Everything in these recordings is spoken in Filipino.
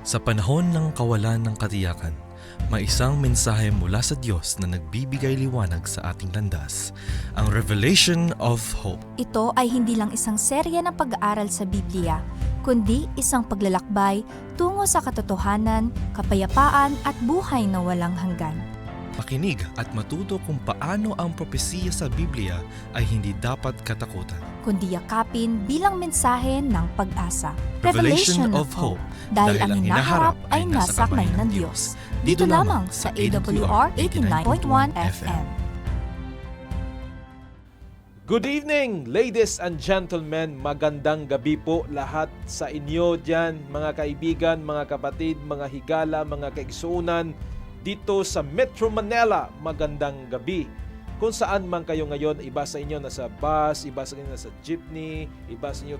Sa panahon ng kawalan ng katiyakan, may isang mensahe mula sa Diyos na nagbibigay liwanag sa ating landas, ang Revelation of Hope. Ito ay hindi lang isang serya ng pag-aaral sa Biblia, kundi isang paglalakbay tungo sa katotohanan, kapayapaan at buhay na walang hanggan. Makinig at matuto kung paano ang propesiya sa Biblia ay hindi dapat katakutan. Kundi yakapin bilang mensahe ng pag-asa. Revelation of Hope, dahil ang hinaharap ay nasa kamay ng Diyos. Dito lamang sa AWR 89.1 FM. Good evening, ladies and gentlemen. Magandang gabi po lahat sa inyo dyan, mga kaibigan, mga kapatid, mga higala, mga kaigsuunan dito sa Metro Manila. Magandang gabi. Kung saan man kayo ngayon, iba sa inyo nasa bus, iba sa inyo nasa jeepney, iba sa inyo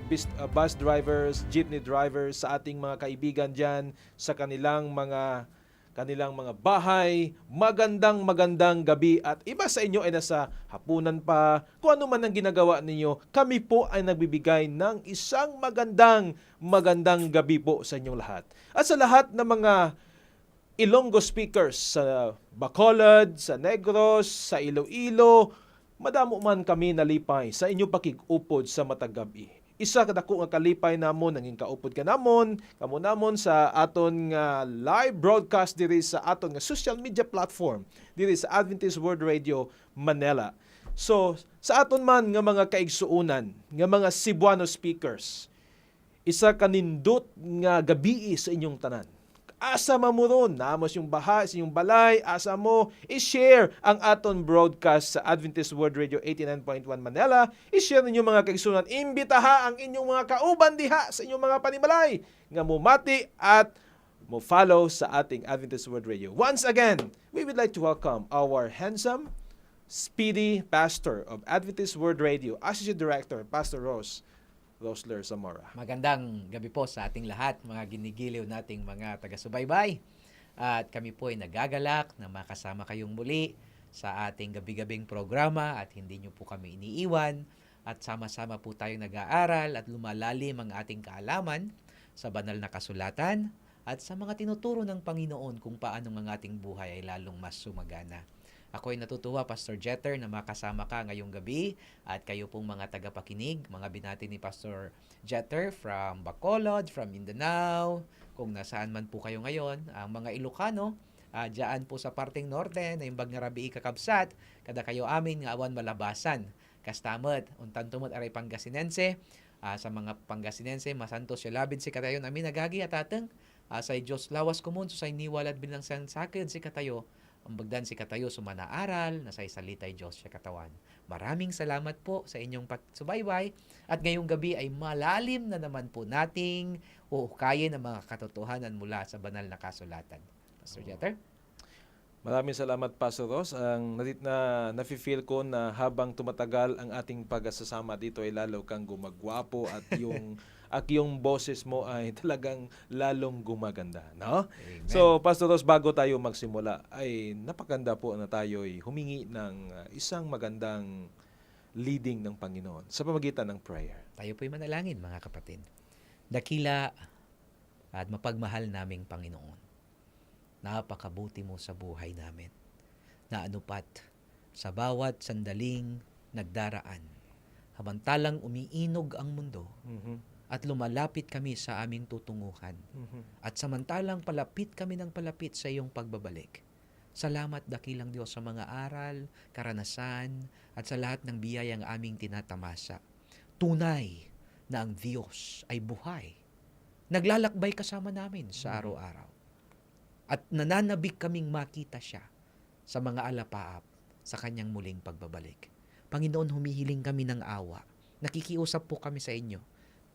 bus drivers, jeepney drivers, sa ating mga kaibigan dyan, sa kanilang mga bahay. Magandang gabi. At iba sa inyo ay nasa hapunan pa. Kung ano man ang ginagawa ninyo, kami po ay nagbibigay ng isang magandang gabi po sa inyong lahat. At sa lahat ng mga Ilonggo speakers sa Bacolod, sa Negros, sa Iloilo, madamo man kami nalipay sa inyong pakig-upod sa matag gabi. Isa kadako nga kalipay namon nanging kaupod ka namon, kamo namon sa aton nga live broadcast diri sa aton nga social media platform diri sa Adventist World Radio Manila. So, sa aton man nga mga kaigsuunan, nga mga Cebuano speakers, isa kanindot nga gabi sa inyong tanan. Asa mamuron, namos yung baha, sa inyong balay, asa mo, i-share ang aton broadcast sa Adventist World Radio 89.1 Manila. I-share ninyo mga kaigsunan, imbitaha ang inyong mga kauban diha sa inyong mga panimalay, nga mumati at mo follow sa ating Adventist World Radio. Once again, we would like to welcome our handsome, speedy pastor of Adventist World Radio, Associate Director, Pastor Rosler Zamora. Magandang gabi po sa ating lahat, mga ginigiliw nating mga taga-subaybay. At kami po ay nagagalak na makasama kayong muli sa ating gabi-gabing programa at hindi nyo po kami iniiwan. At sama-sama po tayong nag-aaral at lumalalim ang ating kaalaman sa banal na kasulatan at sa mga tinuturo ng Panginoon kung paano ang ating buhay ay lalong mas sumagana. Ako ay natutuwa, Pastor Jeter, na makasama ka ngayong gabi at kayo pong mga tagapakinig, mga binati ni Pastor Jeter from Bacolod, from Mindanao, kung nasaan man po kayo ngayon, ang mga Ilocano, dyan po sa parteng norte, na yung Bagnarabi kakabsat, kada kayo amin nga awan malabasan, kastamad, untantumot aray Pangasinense, sa mga Pangasinense, masantos siya labid si katayo namin nagagi at ateng, sa Diyos lawas kumun, so sa iniwalad bilang sakid si katayo, ang bagdan si katayo sumanaaral, na sa salitay Diyos siya katawan. Maraming salamat po sa inyong pagsubaybay at ngayong gabi ay malalim na naman po nating uhukayin ang mga katotohanan mula sa banal na kasulatan. Pastor Jeter? Maraming salamat, Pastor Ross. Ang nafe-feel ko na habang tumatagal ang ating pagsasama dito ay lalo kang gumagwapo at yung boses mo ay talagang lalong gumaganda, no? Amen. So, Pastor Ross, bago tayo magsimula, ay napakaganda po na tayo ay humingi ng isang magandang leading ng Panginoon sa pamamagitan ng prayer. Tayo po'y manalangin, mga kapatid. Dakila at mapagmahal naming Panginoon, napakabuti mo sa buhay namin, na anupat sa bawat sandaling nagdaraan, hamantalang umiinog ang mundo, at lumalapit kami sa aming tutunguhan, at samantalang palapit kami ng palapit sa iyong pagbabalik. Salamat dakilang Diyos sa mga aral, karanasan, at sa lahat ng biyayang aming tinatamasa. Tunay na ang Diyos ay buhay. Naglalakbay kasama namin sa araw-araw. At nananabik kaming makita siya sa mga alapaap sa kanyang muling pagbabalik. Panginoon, humihiling kami ng awa. Nakikiusap po kami sa inyo.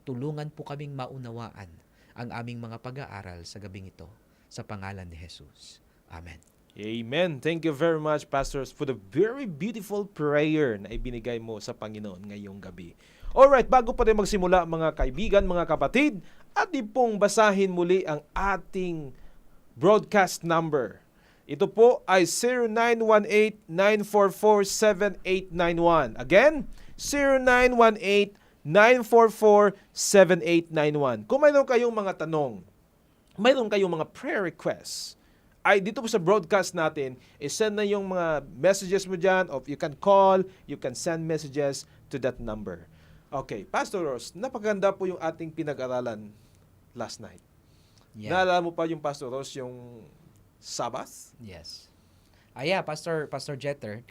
Tulungan po kaming maunawaan ang aming mga pag-aaral sa gabing ito sa pangalan ni Jesus. Amen. Amen. Thank you very much, Pastors, for the very beautiful prayer na ibinigay mo sa Panginoon ngayong gabi. Alright, bago pa rin magsimula, mga kaibigan, mga kapatid, atin pong basahin muli ang ating broadcast number. Ito po ay 0918-944-7891. Again, 0918-944-7891. Kung mayroon kayong mga tanong mayroon kayong mga prayer requests, ay dito po sa broadcast natin, send na yung mga messages mo dyan, or you can call, you can send messages to that number. Okay, Pastor Ross, napaganda po yung ating pinag-aralan last night. Yeah. Naalala mo pa yung Pastor Ross, yung Sabbath? Yes. Pastor Jeter,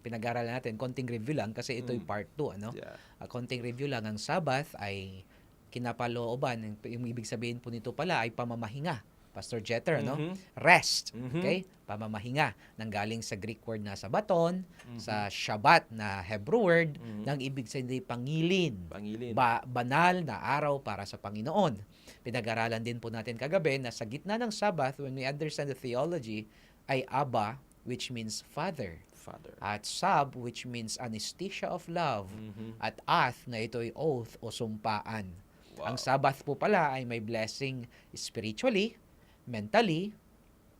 pinag-aralan natin, konting review lang kasi ito yung part 2, ano? Yeah. Konting review lang, ang Sabbath ay kinapalooban, yung ibig sabihin po nito pala ay pamamahinga. Pastor Jeter, ano? Mhm. Rest, Mhm. okay? Pamamahinga, nanggaling sa Greek word na sabaton, sa Shabbat na Hebrew word, nang ibig sabihin pangilin. Pangilin. Banal na araw para sa Panginoon. Pinag-aralan din po natin kagabi na sa gitna ng Sabbath, when we understand the theology, ay Abba, which means Father. Father. At Sab, which means anesthesia of love. Mhm. At Ath, na ito'y oath o sumpaan. Wow. Ang Sabbath po pala ay may blessing spiritually, mentally,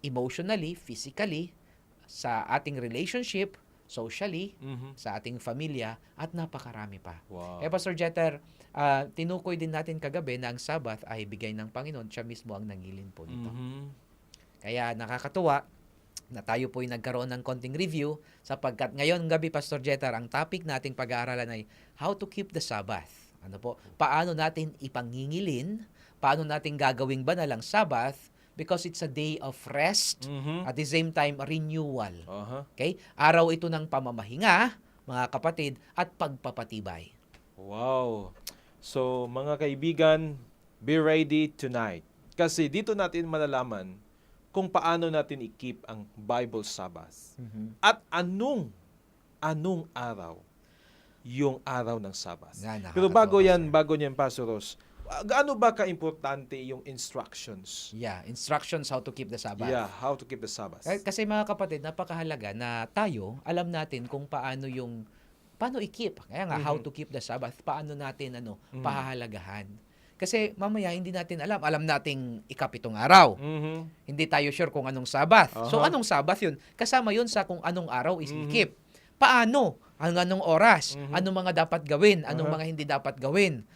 emotionally, physically, sa ating relationship, socially, Mhm. sa ating familia, at napakarami pa. Wow. Pastor Jeter, tinukoy din natin kagabi na ang Sabbath ay bigay ng Panginoon, siya mismo ang nangilin po nito. Mhm. Kaya nakakatuwa na tayo po ay nagkaroon ng konting review sapagkat ngayon gabi, Pastor Jeter, ang topic nating pag-aaralan ay how to keep the Sabbath. Ano po? Paano natin ipangingilin? Paano natin gagawing banal ang Sabbath? Because it's a day of rest, Mhm. at the same time, renewal. Aha. Okay? Araw ito ng pamamahinga, mga kapatid, at pagpapatibay. Wow. So, mga kaibigan, be ready tonight. Kasi dito natin malalaman kung paano natin i-keep ang Bible Sabbath. At anong araw yung araw ng Sabbath. Pero bago yan, Pastor Ross, gaano ba ka-importante yung instructions? Yeah, instructions how to keep the Sabbath. Yeah, how to keep the Sabbath. Kasi mga kapatid, napakahalaga na tayo, alam natin kung paano i-keep. Kaya nga, how to keep the Sabbath, paano natin pahahalagahan. Kasi mamaya hindi natin alam. Alam nating ikapitong araw. Mhm. Hindi tayo sure kung anong Sabbath. So Aha. anong Sabbath yun? Kasama yun sa kung anong araw is i-keep. Paano? Anong oras? Anong mga dapat gawin? Anong Aha. mga hindi dapat gawin?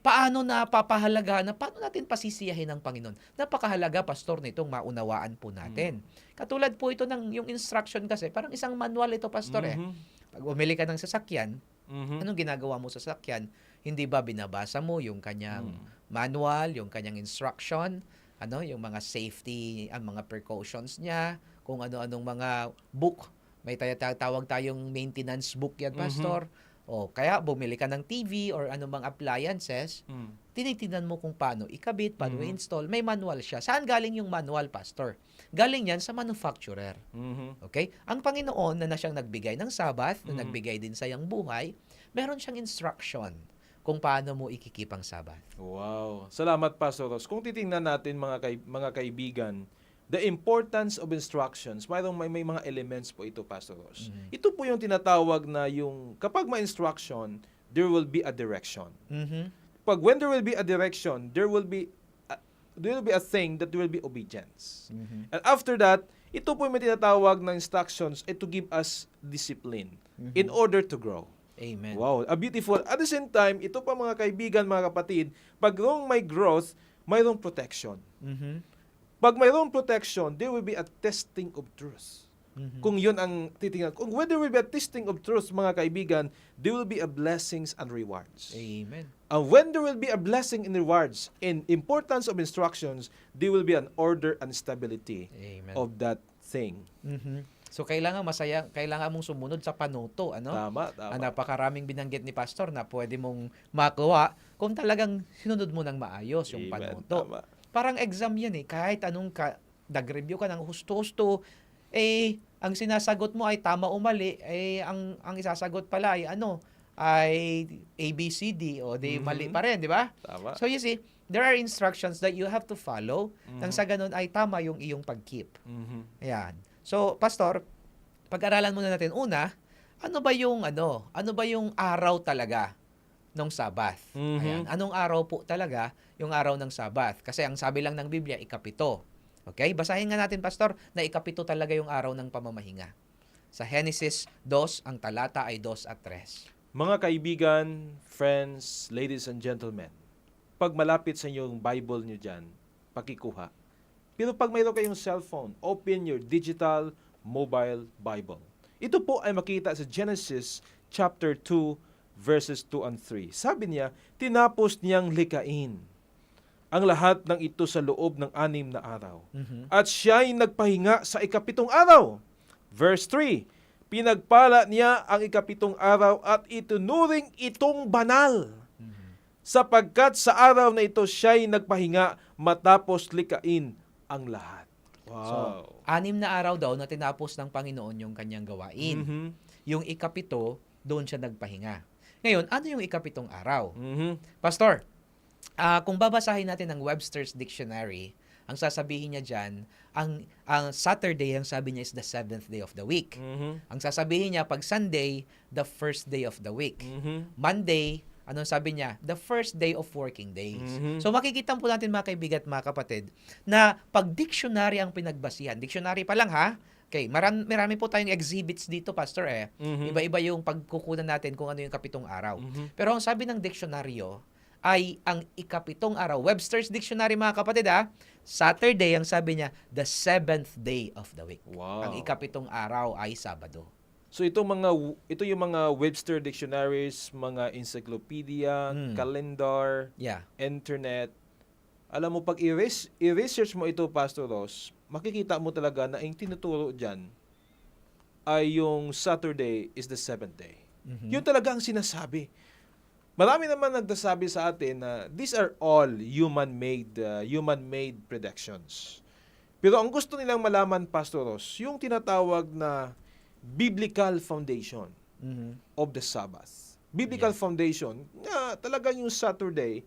Paano napapahalaga na paano natin pasisiyahin ng Panginoon? Napakahalaga, Pastor, nitong maunawaan po natin. Katulad po ito ng yung instruction kasi, parang isang manual ito, Pastor. Mhm. Pag bumili ka ng sasakyan, Mhm. anong ginagawa mo sa sasakyan? Hindi ba binabasa mo yung kanyang manual, yung kanyang instruction, yung mga safety, ang mga precautions niya, kung ano-anong mga book. May tawag tayong maintenance book yan, Pastor. O kaya bumili ka ng TV or anumang appliances, tinitingnan mo kung paano ikabit, paano i-install. May manual siya. Saan galing yung manual, Pastor? Galing yan sa manufacturer. Mhm. Okay? Ang Panginoon na siyang nagbigay ng Sabbath, na nagbigay din sa iyang buhay, meron siyang instruction kung paano mo ikikip ang Sabbath. Wow. Salamat, Pastor Ross. Kung titingnan natin, mga kaibigan, the importance of instructions, may mga elements po ito, Pastor Ross. Ito po yung tinatawag na yung, kapag may instruction, there will be a direction. When there will be a direction, there will be a thing that will be obedience. And after that, ito po yung tinatawag na instructions to give us discipline in order to grow. Amen. Wow, a beautiful. At the same time, ito pa mga kaibigan, mga kapatid, pag may growth, mayroong protection. Pag mayroong protection, there will be a testing of truth. Kung yun ang titingnan. When there will be a testing of truth, mga kaibigan, there will be a blessings and rewards. Amen. And when there will be a blessing and rewards in importance of instructions, there will be an order and stability Amen. of that thing. So kailangan mong sumunod sa panuto, Tama. Ang napakaraming binanggit ni Pastor na pwede mong makuha kung talagang sinunod mo ng maayos yung Amen. panuto. Tama. Parang exam yan kahit anong nag-review ka ng husto-husto, ang sinasagot mo ay tama o mali, ang isasagot pala ay ABCD o mali pa rin, di ba? Tama. So you see, there are instructions that you have to follow nang sa ganun ay tama yung iyong pag-keep. Ayan. So, Pastor, pag-aralan muna natin una, ano ba yung araw talaga ng Sabbath? Ayan. Anong araw po talaga yung araw ng Sabbath? Kasi ang sabi lang ng Biblia, ikapito. Okay? Basahin nga natin, Pastor, na ikapito talaga yung araw ng pamamahinga. Sa Genesis 2, ang talata ay 2 at 3. Mga kaibigan, friends, ladies and gentlemen, pag malapit sa inyong Bible nyo dyan, pakikuha. Pero pag mayroon kayong cellphone, open your digital mobile Bible. Ito po ay makita sa Genesis chapter 2 verses 2 and 3. Sabi niya, tinapos niyang likain ang lahat ng ito sa loob ng 6 na araw. At siya'y nagpahinga sa ikapitong araw. Verse 3, pinagpala niya ang ikapitong araw at itunuring itong banal. Sapagkat sa araw na ito siya'y nagpahinga matapos likain ang lahat. So, 6 na araw daw na tinapos ng Panginoon yung kanyang gawain. Mhm. Yung ikapito, doon siya nagpahinga. Ngayon, ano yung ikapitong araw? Mhm. Pastor, kung babasahin natin ang Webster's Dictionary, ang sasabihin niya dyan, ang Saturday, ang sabi niya is the 7th day of the week. Mhm. Ang sasabihin niya, pag Sunday, the first day of the week. Mhm. Monday, anong sabi niya? The first day of working days. Mhm. So makikita po natin mga kaibigan at mga kapatid na pag dictionary ang pinagbasihan, dictionary pa lang ha, okay, marami po tayong exhibits dito, Pastor Mhm. Iba-iba yung pagkukunan natin kung ano yung kapitong araw. Mhm. Pero ang sabi ng diksyonaryo ay ang ikapitong araw. Webster's Dictionary mga kapatid Saturday ang sabi niya, the 7th day of the week. Wow. Ang ikapitong araw ay Sabado. So ito yung mga Webster dictionaries, mga encyclopedia, calendar, Yeah. internet. Alam mo, pag i-research mo ito, Pastor Ross, makikita mo talaga na yung tinuturo dyan ay yung Saturday is the 7th day. Yun talaga ang sinasabi. Marami naman nagsasabi sa atin na these are all human-made predictions. Pero ang gusto nilang malaman, Pastor Ross, yung tinatawag na biblical foundation of the Sabbath. Biblical foundation na talagang yung Saturday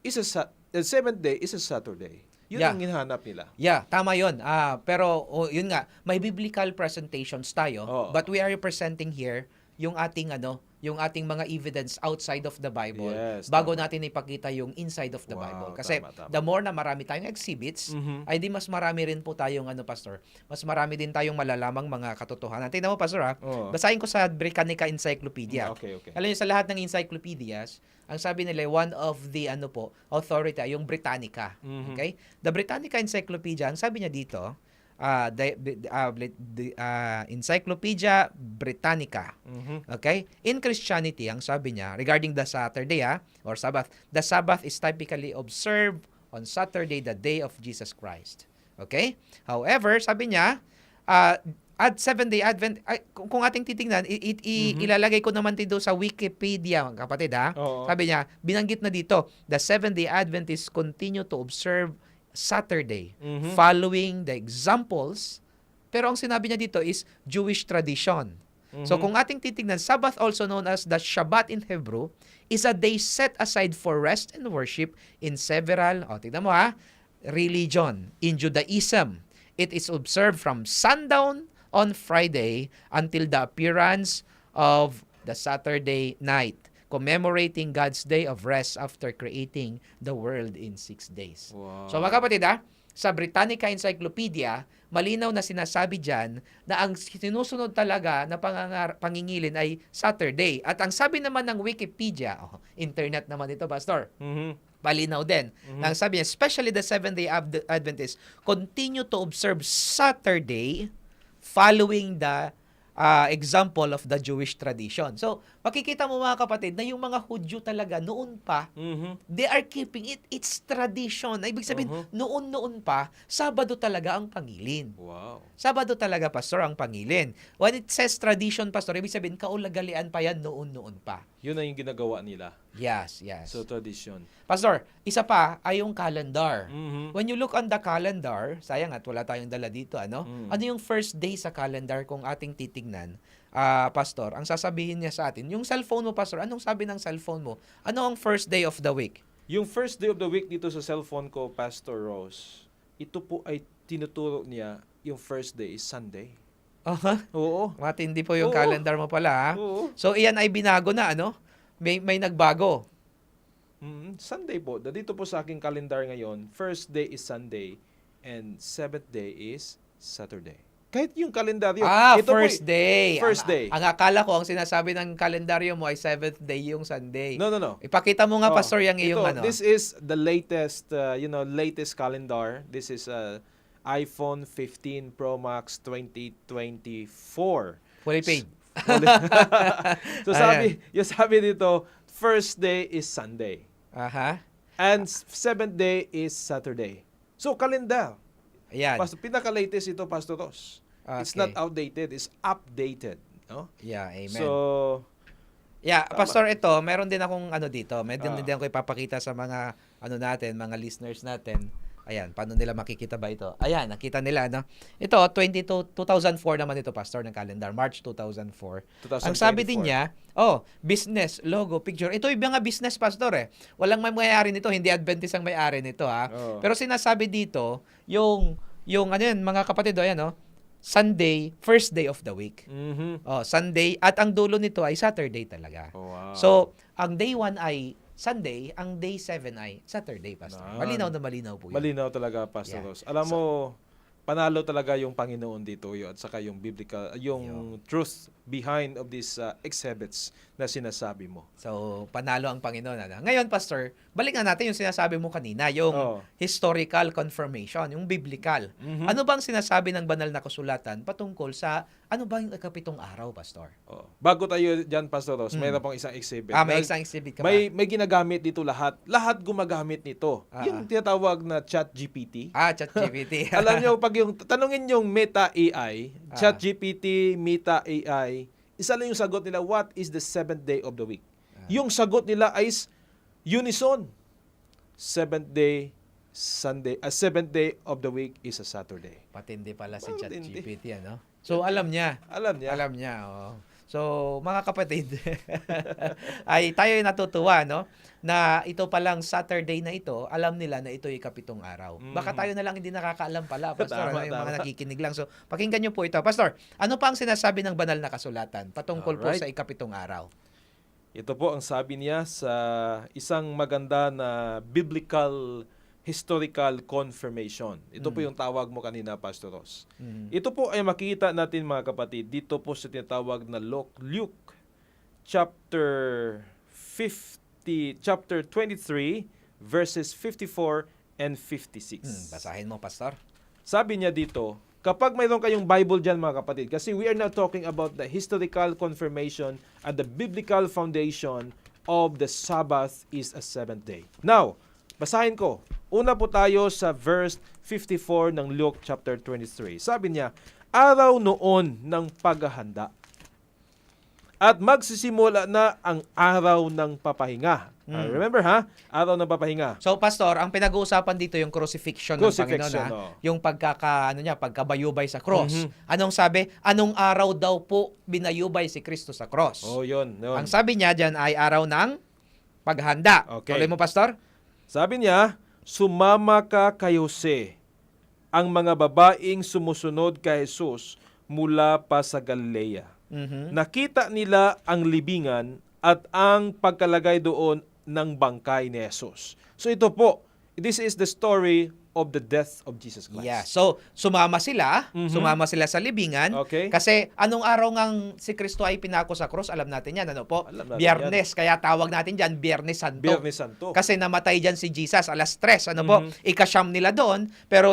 is the 7th day is a Saturday. Yun Yeah. ang hinahanap nila. Yeah, tama yun. Pero yun nga, may biblical presentations tayo, Oo. but we are representing here yung ating mga evidence outside of the Bible Yes, bago tama. natin ipakita yung inside of the Wow, Bible. Kasi tama. the more na marami tayong exhibits, ay di mas marami rin po tayong Pastor, mas marami din tayong malalamang mga katotohanan. Tingnan mo, Pastor Oo. basahin ko sa Britannica Encyclopedia. Okay. Alam niyo, sa lahat ng encyclopedias, ang sabi nila, one of the authority, yung Britannica. Okay? The Britannica Encyclopedia, ang sabi niya dito, Encyclopedia Britannica. Okay? In Christianity, ang sabi niya, regarding the Saturday or Sabbath, the Sabbath is typically observed on Saturday, the day of Jesus Christ. Okay? However, sabi niya, at Seventh-day Advent, kung ating titingnan, ilalagay ko naman dito sa Wikipedia, mga kapatid Oo. Sabi niya, binanggit na dito, the Seventh-day Adventists continue to observe Saturday, following the examples. Pero ang sinabi niya dito is Jewish tradition. So kung ating titingnan, Sabbath, also known as the Shabbat in Hebrew, is a day set aside for rest and worship in several, tignan mo religion. In Judaism, it is observed from sundown on Friday until the appearance of the Saturday night, commemorating God's day of rest after creating the world in 6 days. Wow. So mga kapatid sa Britannica Encyclopedia, malinaw na sinasabi dyan na ang sinusunod talaga na pangingilin ay Saturday. At ang sabi naman ng Wikipedia, internet naman ito, Pastor, malinaw din. Ang sabi niya, especially the Seventh-day Adventists, continue to observe Saturday following the example of the Jewish tradition. So, makikita mo mga kapatid na yung mga Hudyo talaga noon pa, they are keeping it. It's tradition. Ibig sabihin, noon pa, Sabado talaga ang pangilin. Wow. Sabado talaga, Pastor, ang pangilin. When it says tradition, Pastor, ibig sabihin, kaulagalian pa yan noon pa. Yun na yung ginagawa nila. Yes. So, tradition. Pastor, isa pa ay yung calendar. When you look on the calendar, sayang at wala tayong dala dito, ano yung first day sa calendar kung ating titignan? Pastor, ang sasabihin niya sa atin, yung cellphone mo, Pastor, anong sabi ng cellphone mo? Ano ang first day of the week? Yung first day of the week dito sa cellphone ko, Pastor Rose, ito po ay tinuturo niya yung first day is Sunday. Oo. Matindi po yung Oo. calendar mo pala. Oo. So, iyan ay binago na, May nagbago. Sunday po. Dito po sa aking calendar ngayon, first day is Sunday and seventh day is Saturday. Kahit yung kalendaryo. Ito first po, day. First day. Ang akala ko, ang sinasabi ng kalendaryo mo ay 7th day yung Sunday. No. Ipakita mo nga, Oh, Pastor, yung iyong ito, ano. This is the latest, latest calendar. This is iPhone 15 Pro Max 2024. Fully paid. So sabi dito, first day is Sunday. Aha. And seventh day is Saturday. So, kalendar. Ayan. Pastor, pinaka-latest ito, Pastor Ross. It's not Okay. outdated, it's updated. No? Yeah, amen. So, yeah, tama. Pastor, ito, meron din akong ano dito. Meron Ah. din ako ipapakita sa mga natin, mga listeners natin. Ayan, paano nila makikita ba ito? Ayan, nakita nila, no? Ito, 2004 naman ito, Pastor, ng calendar. March 2004. 2024. Ang sabi din niya, business, logo, picture. Ito yung mga business, Pastor, eh. Walang may-ari nito, hindi Adventist ang may-ari nito, ha? Oh. Pero sinasabi dito, yung ano yan, mga kapatid, ayan, no? Sunday, first day of the week. Mhm. Sunday, at ang dulo nito ay Saturday talaga. Oh, wow. So, ang day 1 ay Sunday, ang day 7 ay Saturday, Pastor. Ah. Malinaw na malinaw po yun. Malinaw talaga, Pastor Yeah. Ross. Alam mo, panalo talaga yung Panginoon dito yun, at saka yung biblical, yung truth behind of these exhibits na sinasabi mo. So, panalo ang Panginoon. Ano? Ngayon, Pastor, balikan natin yung sinasabi mo kanina, yung Oh. historical confirmation, yung biblical. Mhm. Ano bang sinasabi ng banal na kasulatan patungkol sa ano ba yung ikapitong araw, Pastor? Oh. Bago tayo dyan, Pastor Ross, mayroon pang isang exhibit. May Dahil isang exhibit ka ba? may ginagamit dito lahat. Lahat gumagamit nito. Yung tinatawag na ChatGPT. ChatGPT. Alam nyo, pag yung tanungin yung Meta AI, ChatGPT, Meta AI, isa lang yung sagot nila, what is the seventh day of the week? Yung sagot nila ay unison. Seventh day, Sunday, seventh day of the week is a Saturday. Patindi pala si Patindi. ChatGPT, ano? So, alam niya. Alam niya. Alam niya, oh. So, mga kapatid, ay tayo ay natutuwa, no? Na ito palang Saturday na ito, alam nila na ito ay ikapitong araw. Baka tayo na lang hindi nakakaalam pala, Pastor, Tama, yung mga tama. nakikinig lang. So, pakinggan niyo po ito. Pastor, ano pa ang sinasabi ng banal na kasulatan patungkol po Alright. sa ikapitong araw? Ito po ang sabi niya sa isang maganda na biblical historical confirmation. Ito po yung tawag mo kanina, Pastor Ross. Ito po ay makikita natin, mga kapatid, dito po sa tinatawag na Luke chapter 23 verses 54 and 56. Basahin mo, Pastor. Sabi niya dito, kapag mayroon kayong Bible dyan, mga kapatid, kasi we are now talking about the historical confirmation and the biblical foundation of the Sabbath is a seventh day. Now, basahin ko. Una po tayo sa verse 54 ng Luke chapter 23. Sabi niya, araw noon ng paghahanda at magsisimula na ang araw ng papahinga. Remember Araw ng papahinga. So, Pastor, ang pinag-uusapan dito yung crucifixion ng Panginoon, Crucifixion, Yung pagkabayubay sa cross. Anong sabi? Anong araw daw po binayubay si Kristo sa cross? Oh, yun. Ang sabi niya dyan ay araw ng paghanda. Okay. Tuloy mo, Pastor? Sabi niya, sumama ka kay Jose, ang mga babaeng sumusunod kay Jesus mula pa sa Galilea. Nakita nila ang libingan at ang pagkalagay doon ng bangkay ni Jesus. So ito po, this is the story of the death of Jesus Christ. Yeah. So, sumama sila sa libingan. Okay. Kasi anong araw ngang si Kristo ay pinako sa cross? Alam natin yan, ano po? Alam natin Biyernes. Kaya tawag natin dyan, Biyernes Santo. Biyernes Santo. Kasi namatay dyan si Jesus alas 3. Ano po? Ikasyam nila doon, pero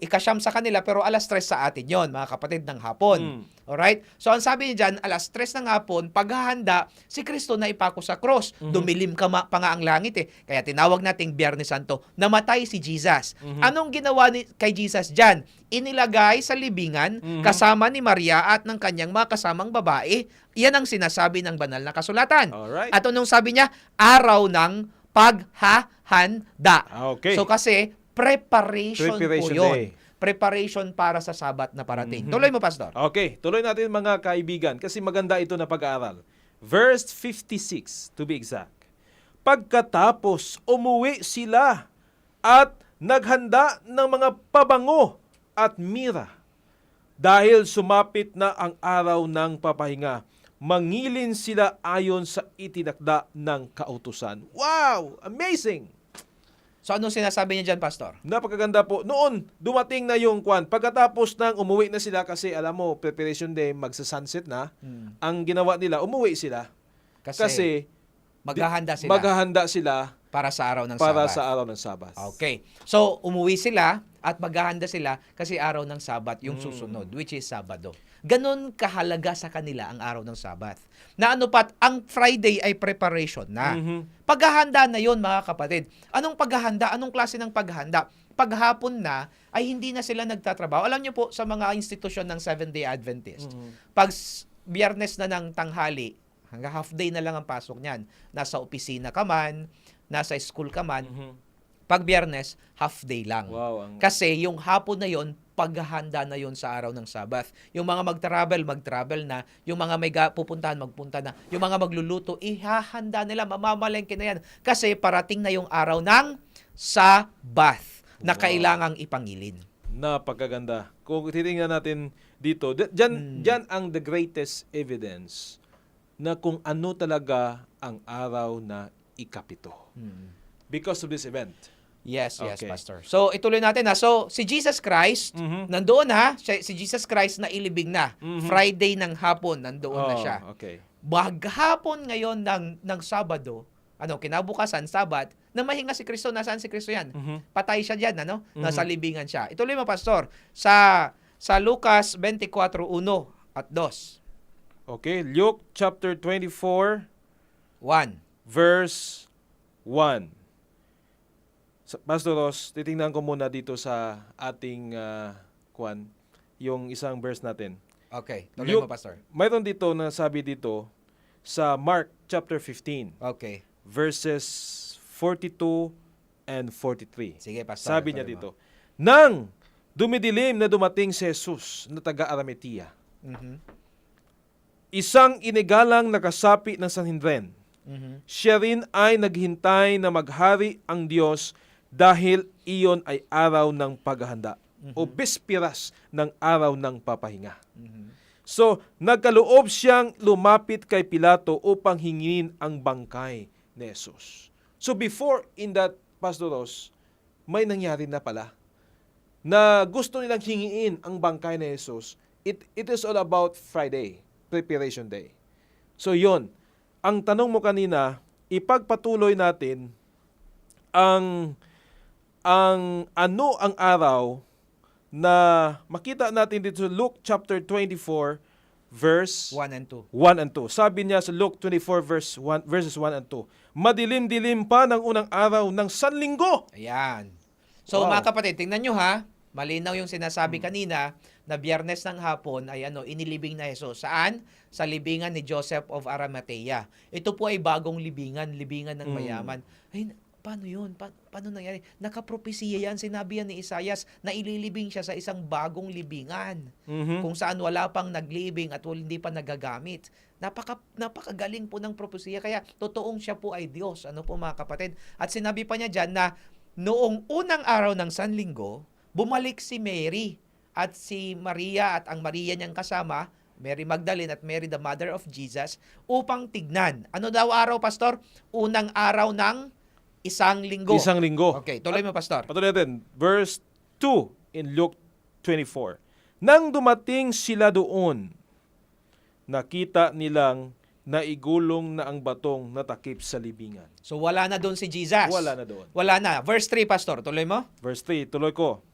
ikasyam sa kanila, pero alas 3 sa atin yon, mga kapatid, ng hapon. Alright? So, ang sabi niya dyan, alas 3 ng hapon, paghahanda, si Kristo na ipako sa cross. Dumilim pa nga ang langit eh. Kaya tinawag nating Biyernes Santo. Namatay si Jesus. Anong ginawa kay Jesus dyan? Inilagay sa libingan kasama ni Maria at ng kanyang mga kasamang babae. Iyan ang sinasabi ng banal na kasulatan. Alright. At anong sabi niya? Araw ng paghahanda. Okay. So kasi preparation po Preparation yun. day. Preparation para sa Sabat na parating. Tuloy mo, Pastor. Okay, tuloy natin, mga kaibigan, kasi maganda ito na pag-aaral. Verse 56, to be exact. Pagkatapos, umuwi sila at naghanda ng mga pabango at mira. Dahil sumapit na ang araw ng papahinga, mangilin sila ayon sa itinakda ng kautusan. Wow! Amazing! So ano sinasabi niya dyan, Pastor? Napakaganda po. Noon, dumating na yung kwan. Pagkatapos ng umuwi na sila kasi alam mo, preparation day, magsa-sunset na, ang ginawa nila, umuwi sila. Kasi maghahanda sila maghahanda sila para sa araw ng para Sabat. sa araw ng Sabat. Okay. So, umuwi sila at maghahanda sila kasi araw ng Sabat yung susunod, which is Sabado. Ganon kahalaga sa kanila ang araw ng Sabat. Na ano pat, ang Friday ay preparation na. Paghahanda na yon mga kapatid. Anong paghahanda? Anong klase ng paghahanda? Paghapon na, ay hindi na sila nagtatrabaho. Alam niyo po, sa mga institusyon ng Seventh-day Adventist, pag Biyernes na ng tanghali, hanggang half day na lang ang pasok niyan. Nasa opisina ka man, nasa school ka man, pag Biyernes, half day lang. Wow. Kasi yung hapon na yon, paghahanda na yon sa araw ng Sabat. Yung mga mag-travel na. Yung mga may pupuntahan, magpunta na. Yung mga magluluto, ihahanda nila, mamamalengke na yan. Kasi parating na yung araw ng Sabat na kailangang ipangilin. Napakaganda. Kung titingnan natin dito, dyan ang the greatest evidence na kung ano talaga ang araw na ikapito. Because of this event. Yes, Okay. Pastor. So, ituloy natin ha. So, si Jesus Christ, nandoon ha. Si Jesus Christ na ilibing na. Friday ng hapon, nandoon na siya. Okay. Maghapon ngayon ng Sabado, kinabukasan, Sabat, na mahinga si Kristo. Nasaan si Kristo yan? Patay siya dyan, Nasa libingan siya. Ituloy mo, Pastor. Sa Lucas 24:1 at 2. Okay, Luke chapter 24, 1. verse 1. Pastor Ross, titingnan ko muna dito sa ating yung isang verse natin. Okay, tuloy mo, Luke- Pastor. Mayroon dito na sabi dito sa Mark chapter 15, Okay. verses 42 and 43. Sige, Pastor. Sabi niya tuloy mo. dito, nang dumidilim na dumating si Jesus na taga-Arimatea, isang inigalang nakasapi ng Sanhedrin. Siya rin ay naghintay na maghari ang Diyos dahil iyon ay araw ng paghahanda o bispiras ng araw ng papahinga. So, nagkaloob siyang lumapit kay Pilato upang hingin ang bangkay ni Jesus. So, before in that, Pastor Ross, may nangyari na pala na gusto nilang hingiin ang bangkay ni Jesus. It is all about Friday, preparation day. So, yon. Ang tanong mo kanina, ipagpatuloy natin ang ano ang araw na makita natin dito sa Luke chapter 24 verse 1 and 2. 1 and 2. Sabi niya sa Luke 24 verses 1 and 2. Madilim-dilim pa ng unang araw ng Sanlinggo. Ayan. So, Wow. mga kapatid, tingnan nyo ha. Malinaw yung sinasabi kanina na Biyernes ng hapon ay inilibing na Jesus. Saan? Sa libingan ni Joseph of Arimathea. Ito po ay bagong libingan ng mayaman. Ay, paano yun? Paano nangyari? Nakapropesiya yan, sinabi yan ni Isaias na ililibing siya sa isang bagong libingan. Kung saan wala pang naglibing at hindi pa nagagamit. Napakagaling po ng propesiya. Kaya totoong siya po ay Diyos. Ano po mga kapatid? At sinabi pa niya dyan na noong unang araw ng Sanlinggo, bumalik si Mary at si Maria at ang Maria niyang kasama, Mary Magdalene at Mary the mother of Jesus, upang tignan. Ano daw araw, Pastor? Unang araw ng isang linggo. Isang linggo. Okay, tuloy mo, Pastor. Patuloy natin. Verse 2 in Luke 24. Nang dumating sila doon, nakita nilang naigulong na ang batong natakip sa libingan. So wala na doon si Jesus. Wala na doon. Wala na. Verse 3, Pastor. Tuloy mo. Verse 3, tuloy ko.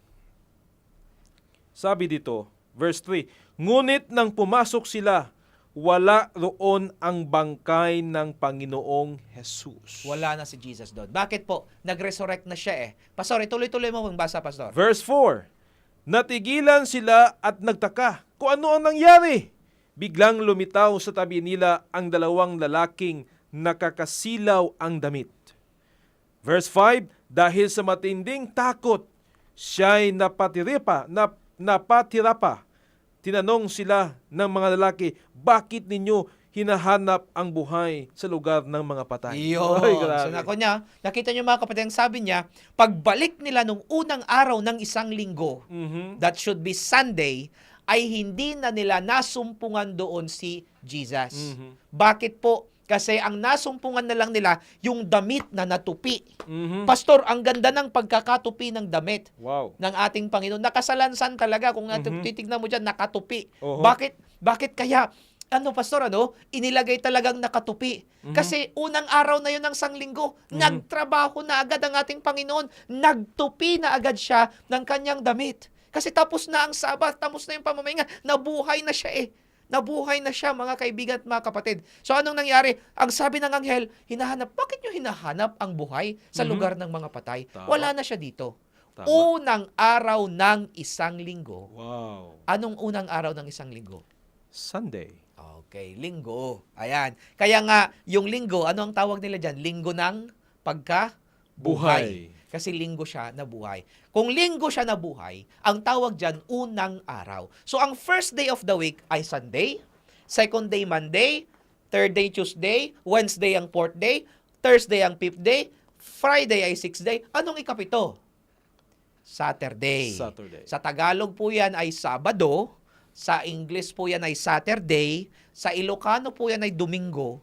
Sabi dito, verse 3, ngunit nang pumasok sila, wala roon ang bangkay ng Panginoong Jesus. Wala na si Jesus doon. Bakit po? Nag-resurrect na siya eh. Pastor, tuloy-tuloy mo kung basa, Pastor. Verse 4, natigilan sila at nagtaka kung ano ang nangyari. Biglang lumitaw sa tabi nila ang dalawang lalaking nakakasilaw ang damit. Verse 5, dahil sa matinding takot, siya'y napatira pa. Tinanong sila ng mga lalaki, bakit ninyo hinahanap ang buhay sa lugar ng mga patay? Yun. Ay, grabe. So nakita niyo mga kapatid, ang sabi niya, pagbalik nila nung unang araw ng isang linggo, that should be Sunday, ay hindi na nila nasumpungan doon si Jesus. Bakit po? Kasi ang nasumpungan na lang nila, yung damit na natupi. Mhm. Pastor, ang ganda ng pagkakatupi ng damit Wow. ng ating Panginoon. Nakasalansan talaga kung titignan mo dyan, nakatupi. Oho. Bakit kaya, pastor, inilagay talagang nakatupi? Kasi unang araw na yun ng sanglinggo, nagtrabaho na agad ang ating Panginoon. Nagtupi na agad siya ng kanyang damit. Kasi tapos na ang Sabat, tapos na yung pamamahinga, nabuhay na siya Nabuhay na siya, mga kaibigan at mga kapatid. So anong nangyari? Ang sabi ng anghel, bakit nyo hinahanap ang buhay sa lugar ng mga patay? Tama. Wala na siya dito. Tama. Unang araw ng isang linggo. Wow. Anong unang araw ng isang linggo? Sunday. Okay, linggo. Ayan. Kaya nga, yung linggo, ano ang tawag nila dyan? Linggo ng pagkabuhay. Kasi linggo siya na buhay. Kung linggo siya na buhay, ang tawag dyan, unang araw. So, ang first day of the week ay Sunday, second day, Monday, third day, Tuesday, Wednesday ang fourth day, Thursday ang fifth day, Friday ay sixth day. Anong ikapito? Saturday. Sa Tagalog po yan ay Sabado, sa English po yan ay Saturday, sa Ilocano po yan ay Domingo,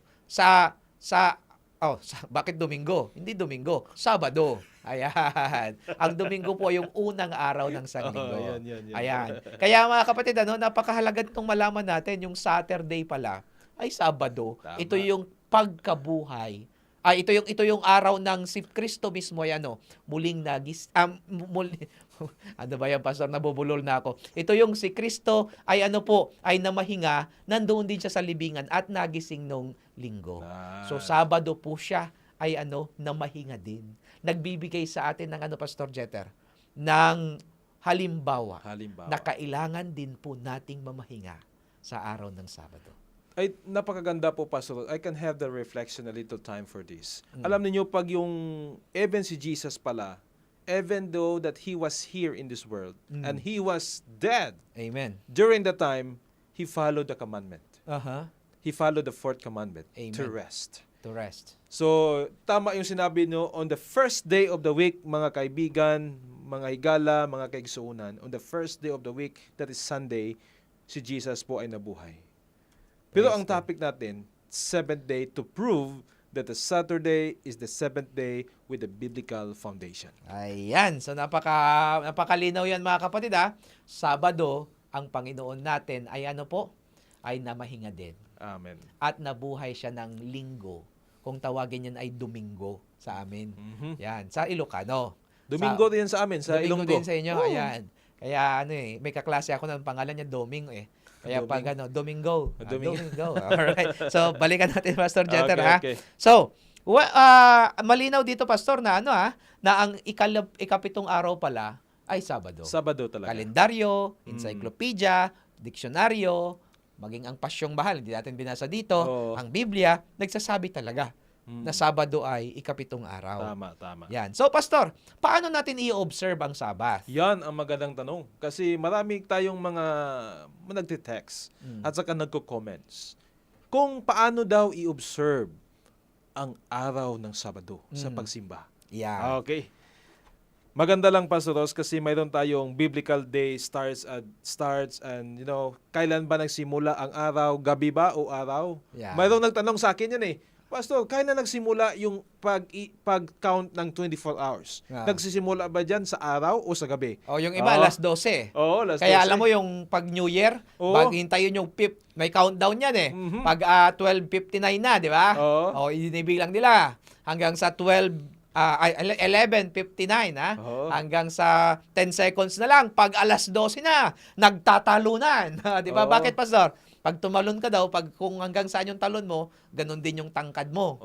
bakit Domingo? Hindi Domingo, Sabado. Ayan. Ang Domingo po yung unang araw ng sanlinggo. Yan. Ayan. Kaya mga kapatid, napakahalaga itong malaman natin, yung Saturday pala ay Sabado. Tama. Ito yung pagkabuhay. Ito yung araw ng si Kristo mismo, muling ano ba yan, Pastor? Nabubulol na ako. Ito yung si Kristo ay namahinga, nandoon din siya sa libingan at nagising nung linggo. So, Sabado po siya ay namahinga din. Nagbibigay sa atin ng Pastor Jeter, ng halimbawa na kailangan din po nating mamahinga sa araw ng Sabado. Ay, napakaganda po, Pastor. I can have the reflection a little time for this. Alam niyo pag yung even si Jesus pala, even though that He was here in this world, and He was dead, Amen. during the time, He followed the commandment. He followed the fourth commandment, Amen. to rest. To rest. So, tama yung sinabi nyo, on the first day of the week, mga kaibigan, mga higala, mga kaigsuunan, on the first day of the week, that is Sunday, si Jesus po ay nabuhay. Pero ang topic natin, seventh day, to prove that the Saturday is the seventh day with the biblical foundation. Ayan. So, napakalinaw yan, mga kapatid, Sabado, ang Panginoon natin ay ay namahinga din. Amen. At nabuhay siya ng linggo. Kung tawagin yan ay Domingo sa amin. Yan. Sa Ilocano. Domingo din sa amin, sa Domingo Ilonggo. din sa inyo. Ayan. Kaya may kaklase ako ng pangalan niya Doming Kaya pag Domingo. Domingo. Alright. So, balikan natin, Pastor Jeter, Okay. So, malinaw dito, Pastor, na na ang ikapitong araw pala ay Sabado. Sabado talaga. Kalendaryo, encyclopedia, diksyonaryo, maging ang Pasyong Bahal, hindi natin binasa dito, ang Biblia, nagsasabi talaga na Sabado ay ikapitong araw. Tama. Yan. So, Pastor, paano natin i-observe ang Sabat? Yan ang magandang tanong. Kasi marami tayong mga nagte-text at saka nagko-comments. Kung paano daw i-observe ang araw ng Sabado sa pagsimba. Yeah. Okay. Maganda lang, Pastor Ross, kasi mayroon tayong biblical day starts and kailan ba nagsimula ang araw? Gabi ba o araw? Yeah. Mayroon nagtanong sa akin yan Pastor, kailan nagsimula yung pag-count ng 24 hours? Yeah. Nagsisimula ba dyan sa araw o sa gabi? Yung iba, alas 12. Oo, alas 12. Kaya alam mo yung pag New Year, pag hintayin yung may countdown yan Pag 12:59 na, di ba? Oo. Inibilang nila hanggang sa 11:59 hanggang sa 10 seconds na lang. Pag alas 12 na, nagtatalunan. Di ba? Oo. Bakit, Pastor? Pag tumalon ka daw, kung hanggang saan yung talon mo, ganun din yung tangkad mo.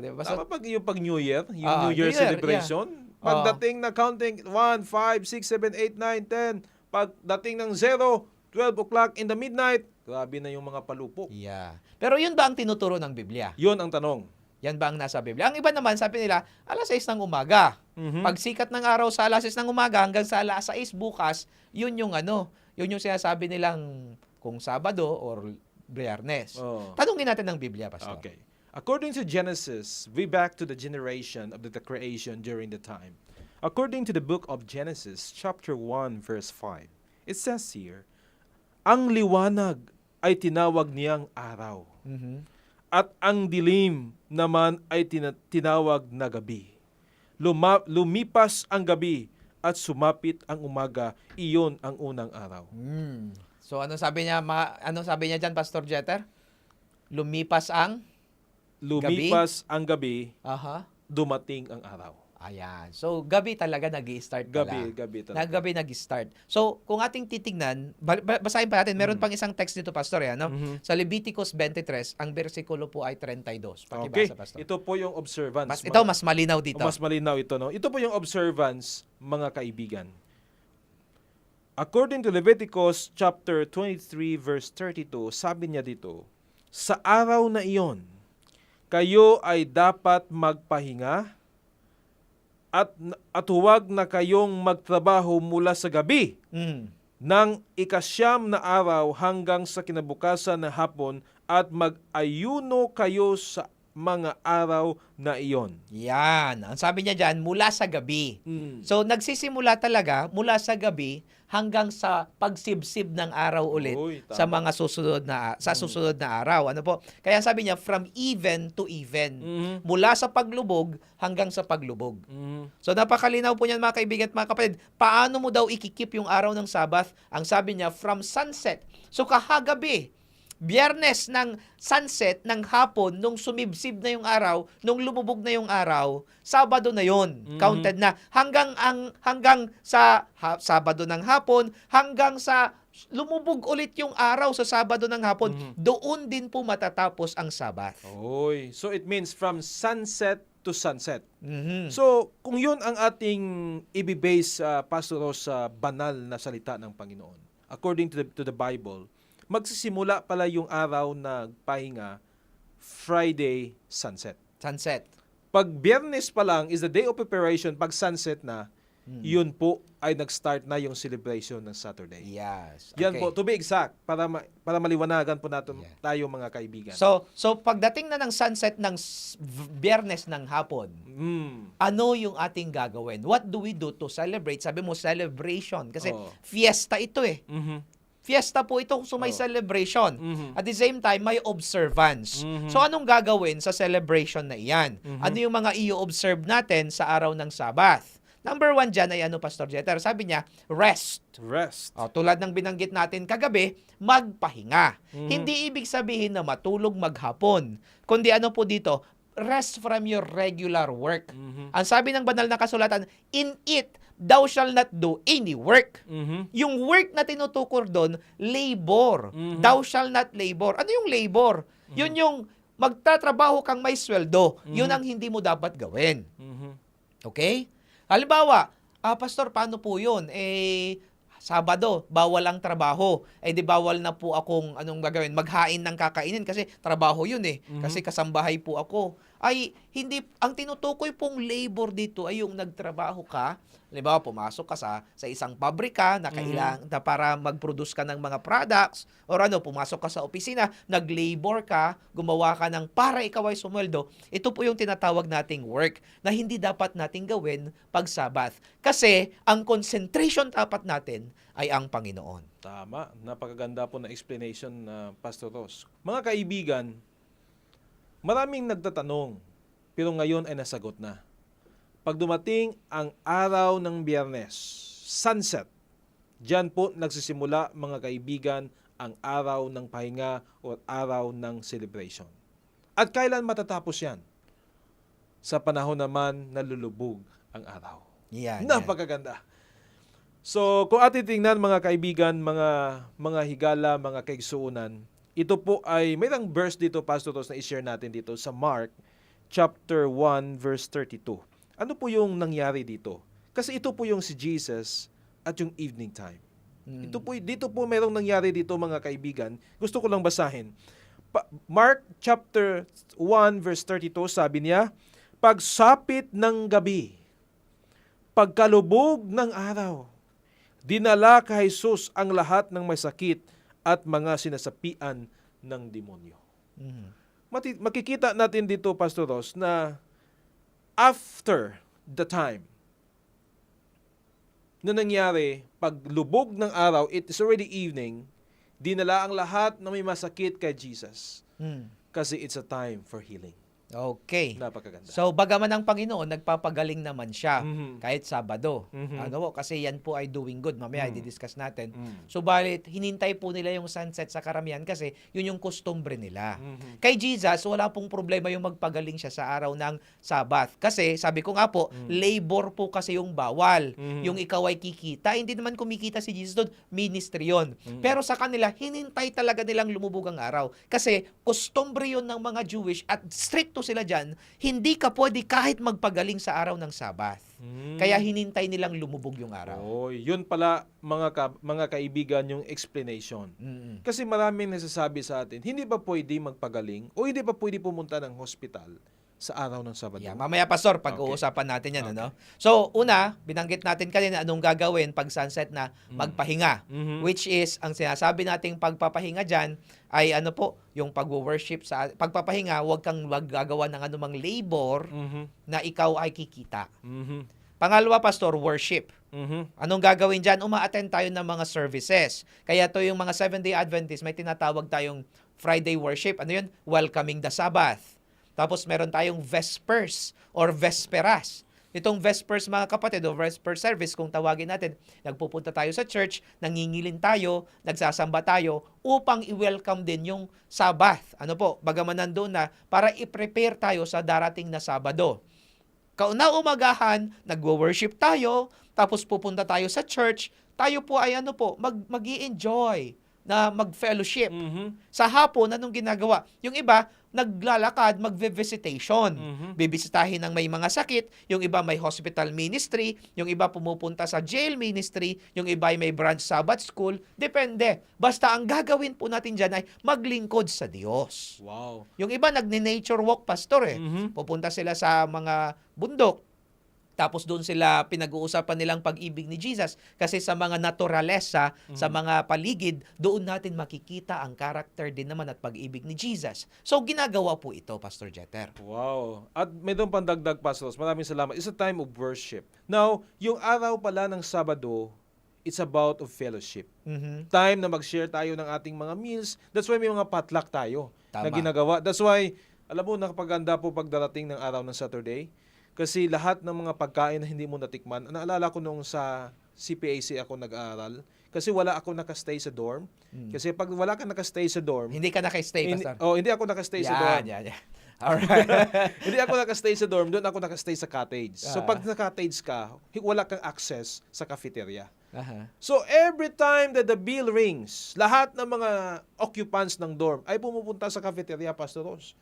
Di ba? Tama pag New Year, yung New New Year Year, celebration, pagdating na counting 1, 5, 6, 7, 8, 9, 10, pagdating ng 0, 12 o'clock in the midnight, grabe na yung mga palupok. Yeah. Pero yun ba ang tinuturo ng Biblia? Yun ang tanong. Yan ba ang nasa Biblia? Ang iba naman, sabi nila, alas 6 ng umaga. Pag sikat ng araw sa alas 6 ng umaga hanggang sa alas 6 bukas, yun yung yun yung sinasabi nilang kung Sabado or Biyernes. Tanungin natin ng Biblia, Pastor. Okay. According to Genesis, we back to the generation of the creation during the time. According to the book of Genesis, chapter 1, verse 5, it says here, ang liwanag ay tinawag niyang araw. at ang dilim naman ay tinawag na gabi. Lumipas ang gabi at sumapit ang umaga, iyon ang unang araw. So ano sabi niya diyan, Pastor Jeter? Lumipas ang Ang gabi, Aha. dumating ang araw. Ayan. So gabi talaga nag-i-start pala. Gabi talaga. Gabi nag-start. So, kung ating titignan, basahin pa natin, meron pang isang text dito, Pastor, no? Sa Leviticus 23, ang bersikulo po ay 32. Okay, Pakibasa, Pastor. ito po yung observance. Mas malinaw dito. Mas malinaw ito, no? Ito po yung observance, mga kaibigan. According to Leviticus chapter 23 verse 32, sabi niya dito, sa araw na iyon, kayo ay dapat magpahinga at huwag na kayong magtrabaho mula sa gabi ng ikasyam na araw hanggang sa kinabukasan na hapon at mag-ayuno kayo sa mga araw na iyon. Yan. Ang sabi niya dyan, mula sa gabi. So, nagsisimula talaga mula sa gabi hanggang sa pagsibsib ng araw ulit sa mga susunod na araw. Ano po? Kaya sabi niya, from even to even. Mula sa paglubog hanggang sa paglubog. So, napakalinaw po niyan, mga kaibigan at mga kapatid. Paano mo daw ikikip yung araw ng Sabbath? Ang sabi niya, from sunset. So, kahagabi, Biyernes ng sunset, ng hapon, nung sumibsib na yung araw, nung lumubog na yung araw, Sabado na yon, counted na. Hanggang sa Sabado ng hapon, hanggang sa lumubog ulit yung araw sa Sabado ng hapon, doon din po matatapos ang Sabbath. Oy, so it means from sunset to sunset. So, kung yun ang ating ibibase, Pastor Ross, sa banal na salita ng Panginoon, according to the Bible, magsisimula pala yung araw na pahinga Friday sunset. Sunset. Pag Biyernes pa lang is the day of preparation, pag sunset na, yun po ay nag-start na yung celebration ng Saturday. Yes. Yan Okay. po, to be exact, para maliwanagan po natin tayo mga kaibigan. So pagdating na ng sunset ng Biyernes ng hapon, ano yung ating gagawin? What do we do to celebrate? Sabi mo, celebration. Kasi fiesta ito eh. Fiesta po ito, so may celebration. At the same time, may observance. So anong gagawin sa celebration na iyan? Ano yung mga i-observe natin sa araw ng Sabbath? Number 1 dyan ay ano, Pastor Jeter? Sabi niya, rest. Rest. Tulad ng binanggit natin kagabi, magpahinga. Hindi ibig sabihin na matulog maghapon. Kundi ano po dito, rest from your regular work. Ang sabi ng banal na kasulatan, in it, thou shall not do any work. Yung work na tinutukoy doon, labor. Thou shall not labor. Ano yung labor? Yun yung magtatrabaho kang may sweldo. Yun ang hindi mo dapat gawin. Okay? Halimbawa, Pastor, paano po yun? Sabado, bawal ang trabaho. Di bawal na po akong anong gagawin? Maghain ng kakainin kasi trabaho yun eh. Kasi kasambahay po ako. Hindi, ang tinutukoy pong labor dito ay yung nagtrabaho ka. Halimbawa, pumasok ka sa isang pabrika na kailangan na para mag-produce ka ng mga products or pumasok ka sa opisina, nag-labor ka, gumawa ka ng para ikaw ay sumweldo. Ito po yung tinatawag nating work na hindi dapat nating gawin pag Sabbath. Kasi ang concentration dapat natin ay ang Panginoon. Tama. Napakaganda po na explanation, Pastor Ross. Mga kaibigan, maraming nagtatanong, pero ngayon ay nasagot na. Pag dumating ang araw ng Biyernes, sunset, diyan po nagsisimula, mga kaibigan, ang araw ng pahinga o araw ng celebration. At kailan matatapos yan? Sa panahon naman na lulubog ang araw. Yan. Napakaganda. So, kung ating tingnan, mga kaibigan, mga higala, mga kaigsuunan, ito po ay, mayroong verse dito, Pastor Ross, na i-share natin dito sa Mark chapter 1, verse 32. Ano po yung nangyari dito? Kasi ito po yung si Jesus at yung evening time. Dito po merong nangyari dito, mga kaibigan. Gusto ko lang basahin. Mark chapter 1, verse 32, sabi niya, pagsapit ng gabi, pagkalubog ng araw, dinala kay Jesus ang lahat ng may sakit at mga sinasapian ng demonyo. Makikita natin dito, Pastor Ross, na after the time na nangyari, paglubog ng araw, it is already evening, dinala ang lahat na may masakit kay Jesus. Kasi it's a time for healing. Okay. Napakaganda. So, bagaman ang Panginoon, nagpapagaling naman siya Mhm. kahit Sabado. Mhm. Ano po, kasi yan po ay doing good. Mamaya, i-discuss natin. Mm. Subalit, hinintay po nila yung sunset sa karamihan kasi yun yung costumbre nila. Mhm. Kay Jesus, wala pong problema yung magpagaling siya sa araw ng Sabat. Kasi, sabi ko nga po, labor po kasi yung bawal. Mhm. Yung ikaw ay kikita. Hindi naman kumikita si Jesus doon, ministry yun. Pero sa kanila, hinintay talaga nilang lumubog ang araw. Kasi, costumbre yun ng mga Jewish at stricto sila dyan, hindi ka pwede kahit magpagaling sa araw ng Sabat. Kaya hinintay nilang lumubog yung araw. Oh, yun pala mga kaibigan yung explanation. Mm-mm. Kasi maraming nasasabi sa atin, hindi ba pwede magpagaling o hindi ba pwede pumunta ng hospital sa araw ng Sabado? Yeah, mamaya Pastor, pag-uusapan natin yan. Ano? So, una, binanggit natin kanina anong gagawin pag sunset na magpahinga. Mhm. Which is, ang sinasabi nating pagpapahinga dyan ay ano po, yung pag-worship sa pagpapahinga, huwag kang maggagawa ng anumang labor Mhm. na ikaw ay kikita. Mhm. Pangalawa, Pastor, worship. Mhm. Anong gagawin dyan? Uma-attend tayo ng mga services. Kaya to yung mga Seventh-day Adventist, may tinatawag tayong Friday worship. Ano yun? Welcoming the Sabbath. Tapos meron tayong Vespers or Vesperas. Itong Vespers, mga kapatid, o Vesper service, kung tawagin natin, nagpupunta tayo sa church, nangingilin tayo, nagsasamba tayo, upang i-welcome din yung Sabbath. Ano po? Bagaman nandun na, para i-prepare tayo sa darating na Sabado. Kauna-umagahan, nagwo-worship tayo, tapos pupunta tayo sa church, tayo po ay ano po, mag-i-enjoy na mag-fellowship. Mhm. Sa hapon, anong ginagawa? Yung iba, naglalakad, magve-visitation. Bibisitahin ng may mga sakit, yung iba may hospital ministry, yung iba pumupunta sa jail ministry, yung iba ay may branch Sabbath school. Depende. Basta ang gagawin po natin dyan ay maglingkod sa Diyos. Wow. Yung iba nagne-nature walk, Pastor eh. Mhm. Pupunta sila sa mga bundok. Tapos doon sila pinag-uusapan nilang pag-ibig ni Jesus. Kasi sa mga naturalesa, sa mga paligid, doon natin makikita ang character din naman at pag-ibig ni Jesus. So ginagawa po ito, Pastor Jeter. Wow. At may doon pandagdag, Pastors. Maraming salamat. It's a time of worship. Now, yung araw pala ng Sabado, it's about of fellowship. Time na mag-share tayo ng ating mga meals. That's why may mga potluck tayo na Tama. ginagawa. That's why, alam mo, nakapaganda po pagdarating ng araw ng Saturday. Kasi lahat ng mga pagkain na hindi mo natikman, naalala ko nung sa CPAC ako nag-aaral, kasi wala ako nakastay sa dorm. Kasi pag wala ka nakastay sa dorm, Hindi ka nakastay, Pastor. hindi ako nakastay sa dorm. Yan. Alright. Hindi ako nakastay sa dorm, doon ako nakastay sa cottage. So pag sa cottage ka, wala kang access sa cafeteria. Aha. So every time that the bell rings, lahat ng mga occupants ng dorm ay pumupunta sa cafeteria, Pastor Ross.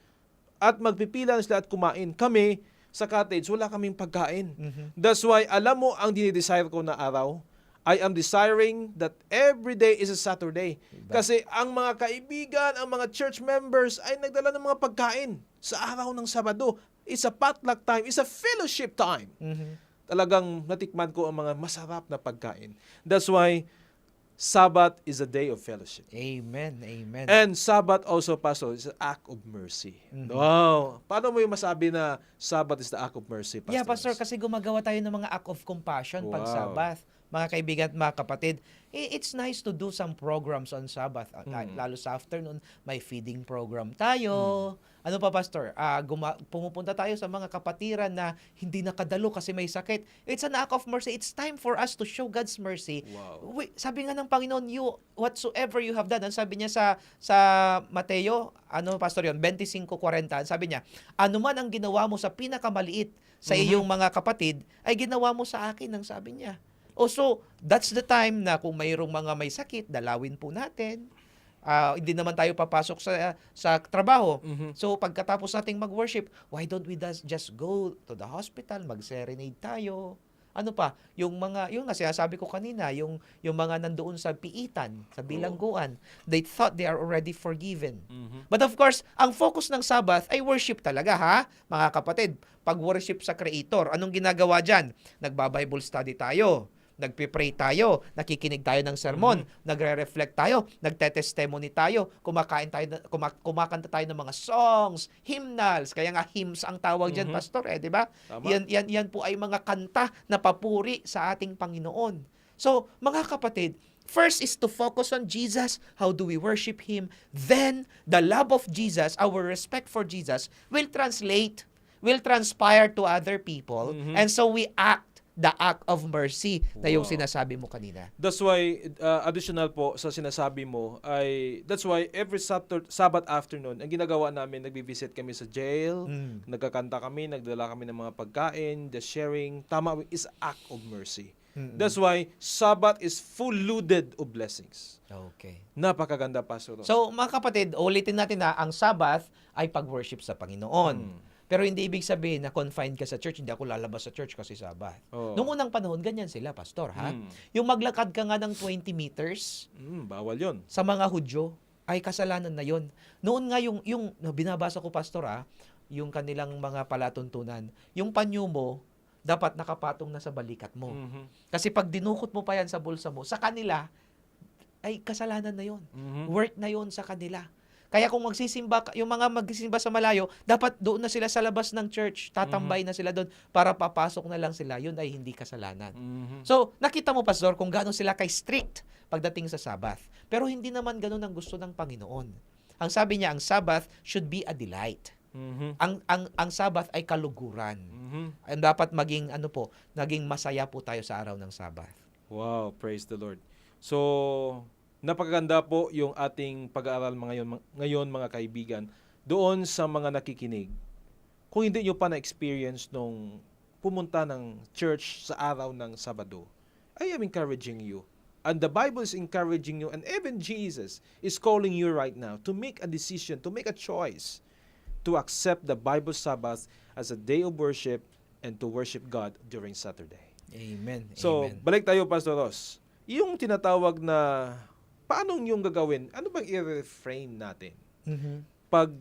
At magpipila sila at kumain. Kami, sa cottage, wala kaming pagkain. That's why, alam mo, ang dinidesire ko na araw, I am desiring that every day is a Saturday. Kasi ang mga kaibigan, ang mga church members ay nagdala ng mga pagkain sa araw ng Sabado. It's a potluck time. It's a fellowship time. Talagang natikman ko ang mga masarap na pagkain. That's why, Sabbath is a day of fellowship. Amen. And Sabbath also, Pastor, is an act of mercy. Wow. Paano mo yung masabi na Sabbath is the act of mercy, Pastor? Yeah, Pastor, kasi gumagawa tayo ng mga act of compassion pag Wow. Sabbath. Mga kaibigan at mga kapatid, it's nice to do some programs on Sabbath. Lalo sa afternoon, may feeding program tayo. Ano pa, Pastor? Pumupunta tayo sa mga kapatiran na hindi nakadalo kasi may sakit. It's an act of mercy. It's time for us to show God's mercy. Wow. Sabi nga ng Panginoon, whatsoever you have done, ang sabi niya sa Mateo, Pastor yun, 25:40, sabi niya, ano man ang ginawa mo sa pinakamaliit sa iyong mga kapatid, ay ginawa mo sa akin, ang sabi niya. So, that's the time na kung mayroong mga may sakit, dalawin po natin. Hindi naman tayo papasok sa trabaho. So, pagkatapos nating mag-worship, why don't we just go to the hospital, mag-serenade tayo? Ano pa? Yung nga sinasabi ko kanina, yung mga nandoon sa piitan, sa bilangguan, they thought they are already forgiven. But of course, ang focus ng Sabbath ay worship talaga, ha? Mga kapatid, pag-worship sa Creator, anong ginagawa dyan? Nagba-Bible study tayo. Nagpipray tayo, nakikinig tayo ng sermon, nagre-reflect tayo, nagte-testimony tayo, kumakanta tayo ng mga songs, hymnals, kaya nga hymns ang tawag diyan, Pastor, di ba? Tama. Yan po ay mga kanta na papuri sa ating Panginoon. So, mga kapatid, First is to focus on Jesus. How do we worship Him? Then, the love of Jesus, our respect for Jesus, will transpire to other people. And so we act the act of mercy na yung Wow. sinasabi mo kanina. That's why, additional po sa sinasabi mo, that's why every Sabbath afternoon, ang ginagawa namin, nagbi-visit kami sa jail, nagkakanta kami, nagdala kami ng mga pagkain, the sharing, tama, is act of mercy. That's why Sabbath is full-loaded of blessings. Okay. Napakaganda, Pastor Ross. So, mga kapatid, ulitin natin na ang Sabbath ay pag-worship sa Panginoon. Pero hindi ibig sabihin na confined ka sa church, hindi ako lalabas sa church kasi Sabbath. Oh. Noong unang panahon, ganyan sila, Pastor, ha? Yung maglakad ka nga ng 20 meters Bawal yon. sa mga Hudyo, ay kasalanan na yon. Noon nga yung binabasa ko, Pastor, ha? Yung kanilang mga palatuntunan, yung panyo mo, dapat nakapatong na sa balikat mo. Kasi pag dinukot mo pa yan sa bulsa mo, sa kanila, ay kasalanan na yon. Work na yon sa kanila. Kaya kung magsisimba, yung mga magsisimba sa malayo, dapat doon na sila sa labas ng church, tatambay na sila doon para papasok na lang sila. Yun ay hindi kasalanan. So, nakita mo, Pastor, kung gaano sila kay-strict pagdating sa Sabbath. Pero hindi naman ganun ang gusto ng Panginoon. Ang sabi niya, ang Sabbath should be a delight. Ang Sabbath ay kaluguran. Ang dapat naging masaya po tayo sa araw ng Sabbath. Wow, praise the Lord. So, napakaganda po yung ating pag-aaral ngayon mga kaibigan doon sa mga nakikinig. Kung hindi nyo pa na-experience nung pumunta ng church sa araw ng Sabado, I am encouraging you. And the Bible is encouraging you, and even Jesus is calling you right now to make a decision, to make a choice to accept the Bible Sabbath as a day of worship and to worship God during Saturday. Amen. So, Amen. balik tayo, Pastor Ross. Yung tinatawag na paano yung gagawin? Ano bang i-reframe natin? Pag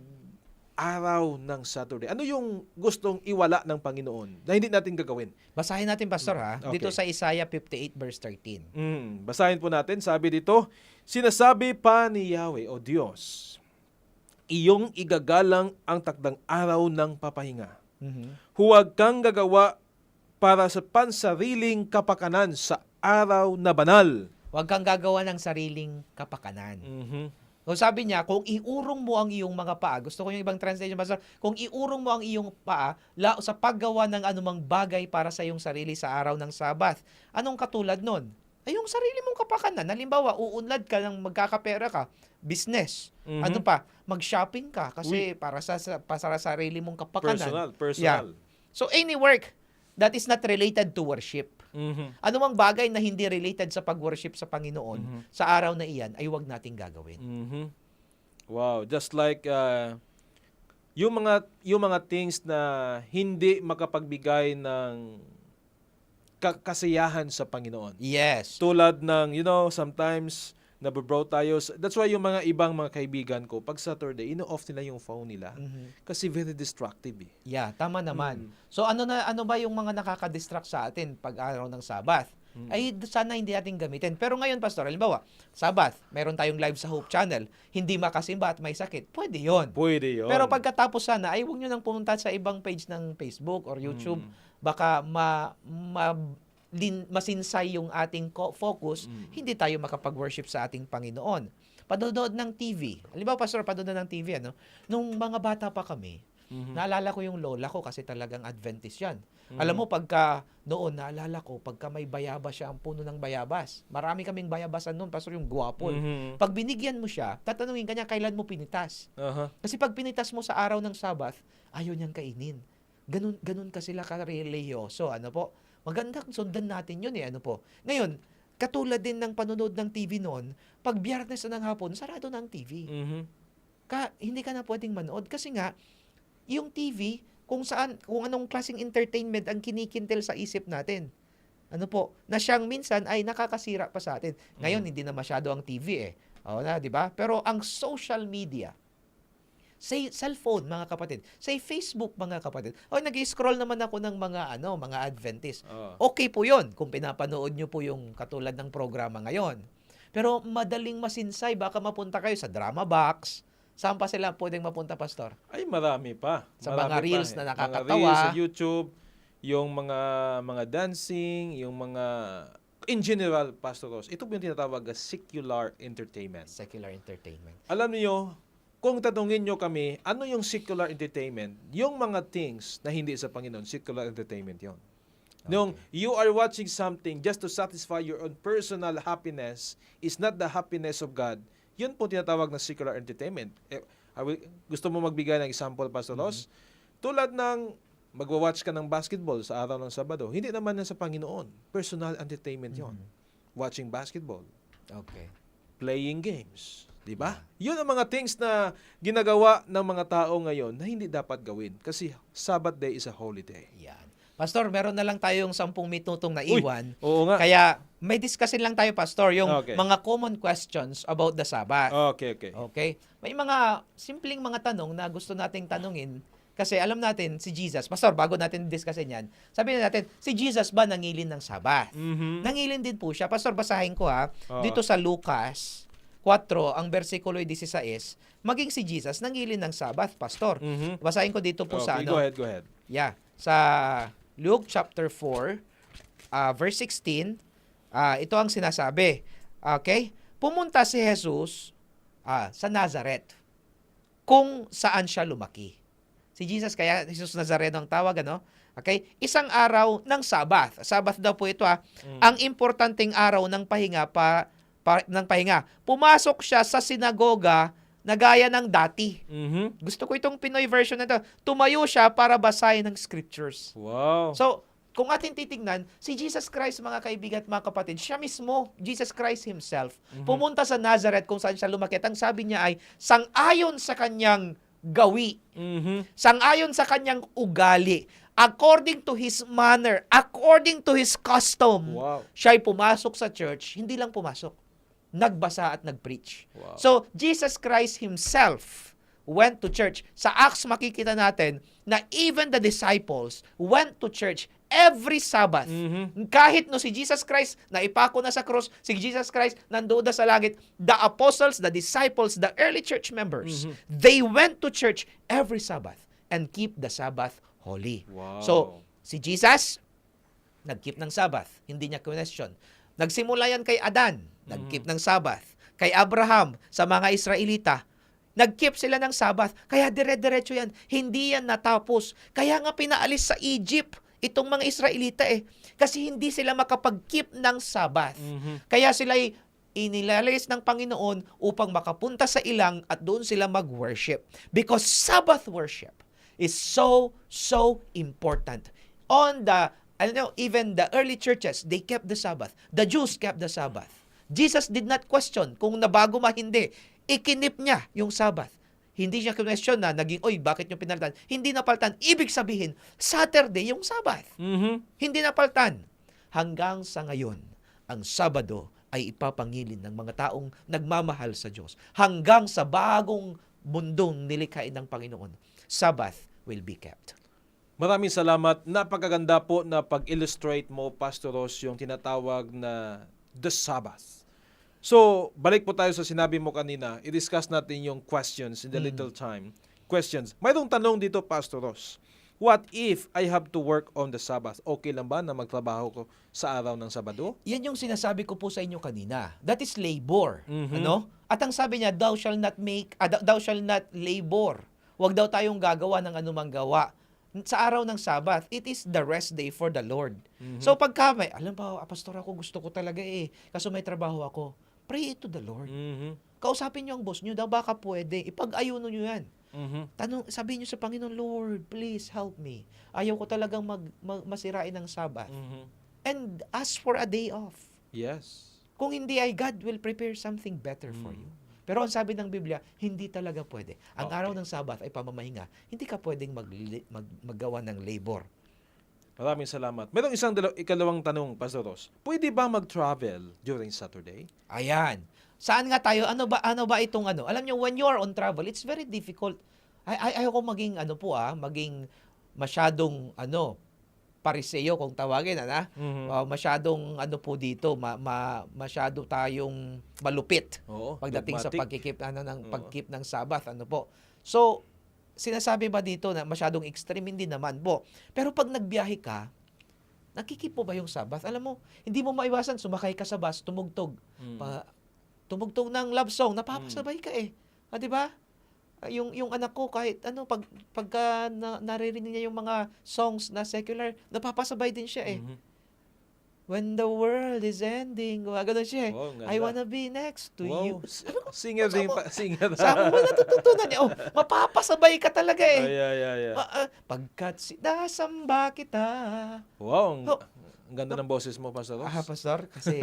araw ng Saturday, ano yung gustong iwala ng Panginoon na hindi natin gagawin? Basahin natin, Pastor, ha? Okay. Dito sa Isaiah 58 verse 13. Basahin po natin, sabi dito, sinasabi pa ni Yahweh, o Diyos, iyong igagalang ang takdang araw ng papahinga. Huwag kang gagawa para sa pansariling kapakanan sa araw na banal. Huwag kang gagawa ng sariling kapakanan. So sabi niya, kung iurong mo ang iyong mga paa, gusto ko yung ibang translation, Pastor, kung iurong mo ang iyong paa sa paggawa ng anumang bagay para sa iyong sarili sa araw ng Sabath, anong katulad nun? Ay yung sarili mong kapakanan. Halimbawa, uunlad ka ng magkakapera ka, business. Ano pa? Mag-shopping ka kasi para sa sarili mong kapakanan. Personal. Yeah. So any work that is not related to worship. Ano mang bagay na hindi related sa pag-worship sa Panginoon sa araw na iyan ay huwag nating gagawin. Wow, just like yung mga things na hindi makapagbigay ng kasiyahan sa Panginoon. Yes. Tulad ng, sometimes nababrow tayo. That's why yung mga ibang mga kaibigan ko, pag Saturday, ino-off nila yung phone nila. Kasi very destructive eh. Yeah, tama naman. So ano ba yung mga nakaka-distract sa atin pag araw ng Sabath? Ay sana hindi natin gamitin. Pero ngayon, Pastor, halimbawa, Sabath, meron tayong live sa Hope Channel, hindi makasimba at may sakit. Pwede yon. Pwede yun. Pero pagkatapos sana, ay huwag nyo nang pumunta sa ibang page ng Facebook or YouTube. Baka masinsay yung ating focus, hindi tayo makapag-worship sa ating Panginoon. Panonood ng TV. Halimbawa, Pastor, panonood ng TV, nung mga bata pa kami, naalala ko yung lola ko kasi talagang Adventist yan. Alam mo, pagka noon, naalala ko, pagka may bayabas siya, ang puno ng bayabas. Marami kaming bayabasan noon, Pastor, yung guwapol. Pag binigyan mo siya, tatanungin ka niya, kailan mo pinitas? Kasi pag pinitas mo sa araw ng Sabath, ayaw niyang kainin. Ganun ka sila ka-religyoso. Magandang sundan natin yun eh. Ngayon, katulad din ng panonood ng TV noon, pag Biyernes na ng hapon, sarado na ang TV. Hindi ka na pwedeng manood kasi nga, yung TV, kung anong klaseng entertainment ang kinikintil sa isip natin. Na siyang minsan ay nakakasira pa sa atin. Ngayon, hindi na masyado ang TV eh. Di ba? Pero ang social media, say cellphone, mga kapatid. Say Facebook, mga kapatid. Nag-scroll naman ako ng mga Adventist. Okay po 'yon kung pinapanood nyo po yung katulad ng programa ngayon. Pero madaling masinsay, baka mapunta kayo sa Drama Box. Saan pa sila pwedeng mapunta, Pastor? Ay, marami pa. Sa mga reels na nakakatawa. Mga reels sa YouTube, yung mga dancing, yung mga in general, Pastor Ross, ito po yung tinatawag na secular entertainment. Secular entertainment. Alam niyo, kung tatanungin nyo kami, ano yung secular entertainment? Yung mga things na hindi sa Panginoon, secular entertainment yon. Nung you are watching something just to satisfy your own personal happiness is not the happiness of God, yun po tinatawag na secular entertainment. Gusto mo magbigay ng example, Pastor Ross? Tulad ng magwa-watch ka ng basketball sa araw ng Sabado, hindi naman yan sa Panginoon. Personal entertainment yon. Watching basketball, Okay. playing games. Di ba? Yun ang mga things na ginagawa ng mga tao ngayon na hindi dapat gawin. Kasi Sabbath day is a holy day. Yan. Pastor, meron na lang tayong 10 minutong naiwan. Oo nga. Kaya may discussin lang tayo, Pastor, yung Okay. mga common questions about the Sabbath. Okay. Okay? May mga simpleng mga tanong na gusto nating tanungin kasi alam natin si Jesus. Pastor, bago natin discussin yan, sabihin natin, si Jesus ba nangilin ng Sabbath? Mhm. Nangilin din po siya. Pastor, basahin ko ha. Oo. Dito sa Lucas 4, ang versikulo 16, maging si Jesus nangilin ng Sabbath, Pastor. Mhm. Basahin ko dito po sa Okay, ano. go ahead. Yeah, sa Luke chapter 4, verse 16, ito ang sinasabi. Okay? Pumunta si Jesus sa Nazareth, kung saan siya lumaki. Si Jesus, kaya Jesus Nazareno ang tawag, ano? Okay? Isang araw ng Sabbath. Sabbath daw po ito, Ang importanteng araw ng pahinga ng pahinga. Pumasok siya sa sinagoga na gaya ng dati. Mhm. Gusto ko itong Pinoy version na ito. Tumayo siya para basahin ng scriptures. Wow. So, kung atin titignan, si Jesus Christ, mga kaibigan at mga kapatid, siya mismo, Jesus Christ himself, pumunta sa Nazareth kung saan siya lumaki. Ang sabi niya ay, sang-ayon sa kanyang gawi, Mhm. sang-ayon sa kanyang ugali, according to his manner, according to his custom, Wow. siya'y pumasok sa church, hindi lang pumasok, nagbasa at nag-preach. Wow. So, Jesus Christ himself went to church. Sa Acts makikita natin na even the disciples went to church every Sabbath. Kahit no si Jesus Christ na ipako na sa cross, si Jesus Christ nandoon na sa langit, the apostles, the disciples, the early church members, they went to church every Sabbath and keep the Sabbath holy. Wow. So, si Jesus, nag-keep ng Sabbath. Hindi niya question. Nagsimula yan kay Adan, nag-keep ng Sabbath. Kay Abraham, sa mga Israelita, nag-keep sila ng Sabbath. Kaya dire-diretso yan. Hindi yan natapos. Kaya nga pinaalis sa Egypt itong mga Israelita Kasi hindi sila makapag-keep ng Sabbath. Kaya sila'y inilalis ng Panginoon upang makapunta sa ilang at doon sila mag-worship. Because Sabbath worship is so important. Even the early churches, they kept the Sabbath. The Jews kept the Sabbath. Jesus did not question kung nabago ma hindi. Ikinip niya yung Sabbath. Hindi siya question na naging, bakit nyo pinalitan? Hindi napalitan. Ibig sabihin, Saturday yung Sabbath. Hindi napalitan. Hanggang sa ngayon, ang Sabado ay ipapangilin ng mga taong nagmamahal sa Diyos. Hanggang sa bagong mundong nilikhain ng Panginoon, Sabbath will be kept. Maraming salamat. Napakaganda po na pag-illustrate mo, Pastor Ross, yung tinatawag na the Sabbath. So, balik po tayo sa sinabi mo kanina. I-discuss natin yung questions in the little time. Questions. Mayroong tanong dito, Pastor Ross. What if I have to work on the Sabbath? Okay lang ba na magtrabaho ko sa araw ng Sabado? Yan yung sinasabi ko po sa inyo kanina. That is labor. Ano? At ang sabi niya, thou shall not labor. Huwag daw tayong gagawa ng anumang gawa. Sa araw ng Sabbath, it is the rest day for the Lord. So pagka may, alam ba, pastor ako, gusto ko talaga kaso may trabaho ako. Pray it to the Lord. Kausapin niyo ang boss niyo, daw baka pwede. Ipag-ayuno niyo yan. Sabihin niyo sa Panginoon, Lord, please help me. Ayaw ko talagang masirain ng Sabbath. And ask for a day off. Yes. Kung hindi ay God will prepare something better for you. Pero ang sabi ng Biblia, hindi talaga pwede. Ang araw ng Sabbath ay pamamahinga. Hindi ka pwedeng maggawa ng labor. Maraming salamat. Mayroong ikalawang tanong, Pastor Ross. Pwede ba mag-travel during Saturday? Ayan. Saan nga tayo? Ano ba itong ano? Alam niyo, when you are on travel, it's very difficult. Ayoko maging maging masyadong pariseo kung tawagin, masyadong po dito, masyado tayong malupit. Oo, pagdating sa dogmatic. pagkeep ng Sabbath, po. So, sinasabi ba dito na masyadong extreme? Hindi naman po. Pero pag nagbiyahe ka, Nakikip mo ba yung Sabbath? Alam mo, hindi mo maiwasan, sumakay ka sa bus, tumugtog. Mm. Tumugtog ng love song, napapasabay ka eh. Di ba? Yung anak ko, kahit pagka naririnig niya yung mga songs na secular, napapasabay din siya eh. Mhm. When the world is ending, gano'n siya eh. Wow, ang ganda. I wanna be next to you. Wow. Singer din pa. Singer. Saan mo natututunan niya? Mapapasabay ka talaga eh. Ay. Pagkat sinasamba kita. Wow, Oh. ang ganda ng boses mo, Pastor Ross. Pastor, kasi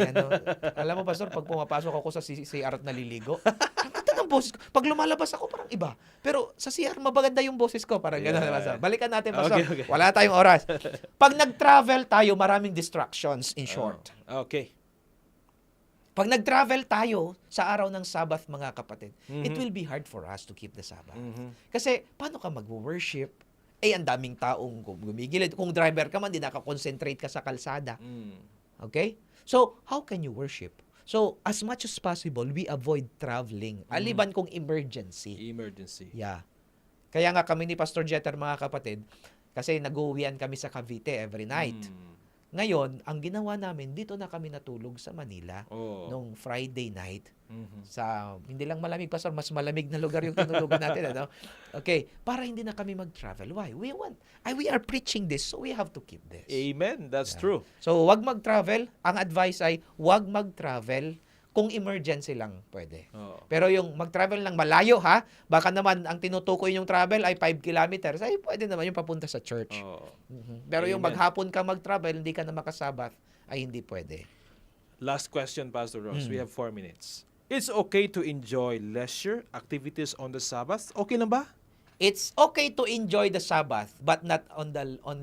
alam mo, Pastor, pag pumapasok ako sa CR at naliligo, ang ganda ng boses ko. Pag lumalabas ako, parang iba. Pero sa CR, mabaganda yung boses ko. Parang gano'n, Pastor. Balikan natin, Pastor. Okay. Wala tayong oras. Pag nag-travel tayo, maraming distractions, in short. Okay. Pag nag-travel tayo sa araw ng Sabbath, mga kapatid, it Mhm. will be hard for us to keep the Sabbath. Mhm. Kasi, paano ka mag-worship? Ang daming taong gumigilid. Kung driver ka man, di nakakonsentrate ka sa kalsada. Mm. Okay? So, how can you worship? So, as much as possible, we avoid traveling. Aliban kung emergency. Emergency. Yeah. Kaya nga kami ni Pastor Jeter, mga kapatid, kasi nag-uwian kami sa Cavite every night. Mm. Ngayon, ang ginawa namin, dito na kami natulog sa Manila Oh. nung Friday night. Mhm. Sa hindi lang malamig, Pastor, mas malamig na lugar yung tinulugan natin. Ano? Okay, para hindi na kami mag-travel. Why? We are preaching this, so we have to keep this. Amen. That's Yeah. true. So, wag mag-travel. Ang advice ay, wag mag-travel kung emergency lang pwede. Oh. Pero yung mag-travel ng malayo, ha? Baka naman ang tinutukoy yung travel ay 5 kilometers, ay pwede naman yung papunta sa church. Oh. Pero yung Amen. maghapon ka mag-travel, hindi ka na makasabat, ay hindi pwede. Last question, Pastor Ross. Mm. We have 4 minutes. It's okay to enjoy leisure activities on the Sabbath? Okay lang ba? It's okay to enjoy the Sabbath, but not on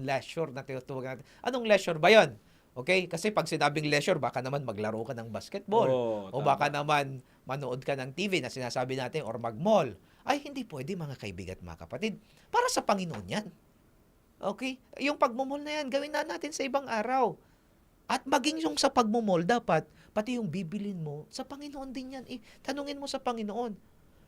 leisure na tinutawag natin. Anong leisure ba yon? Okay? Kasi pag sinabing leisure, baka naman maglaro ka ng basketball. Oo, O tama. baka naman manood ka ng TV na sinasabi natin or mag-mall. Ay, hindi pwede, mga kaibigan at mga kapatid. Para sa Panginoon yan. Okay? Yung pagmumol na yan, gawin na natin sa ibang araw. At maging yung sa pagmumol, dapat, pati yung bibilin mo, sa Panginoon din yan. Tanungin mo sa Panginoon.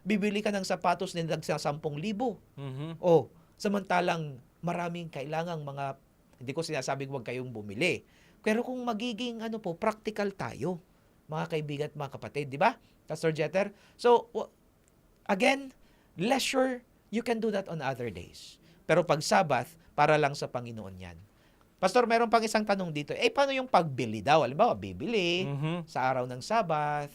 Bibili ka ng sapatos na nagsa 10,000. Mhm. O, samantalang maraming kailangang mga, hindi ko sinasabing huwag kayong bumili. Pero kung magiging practical tayo, mga kaibigan at mga kapatid, di ba? Pastor Jeter? So, again, leisure, you can do that on other days. Pero pag Sabbath, para lang sa Panginoon yan. Pastor, meron pang isang tanong dito. Paano yung pagbili daw? Halimbawa, bibili Mhm. sa araw ng Sabbath.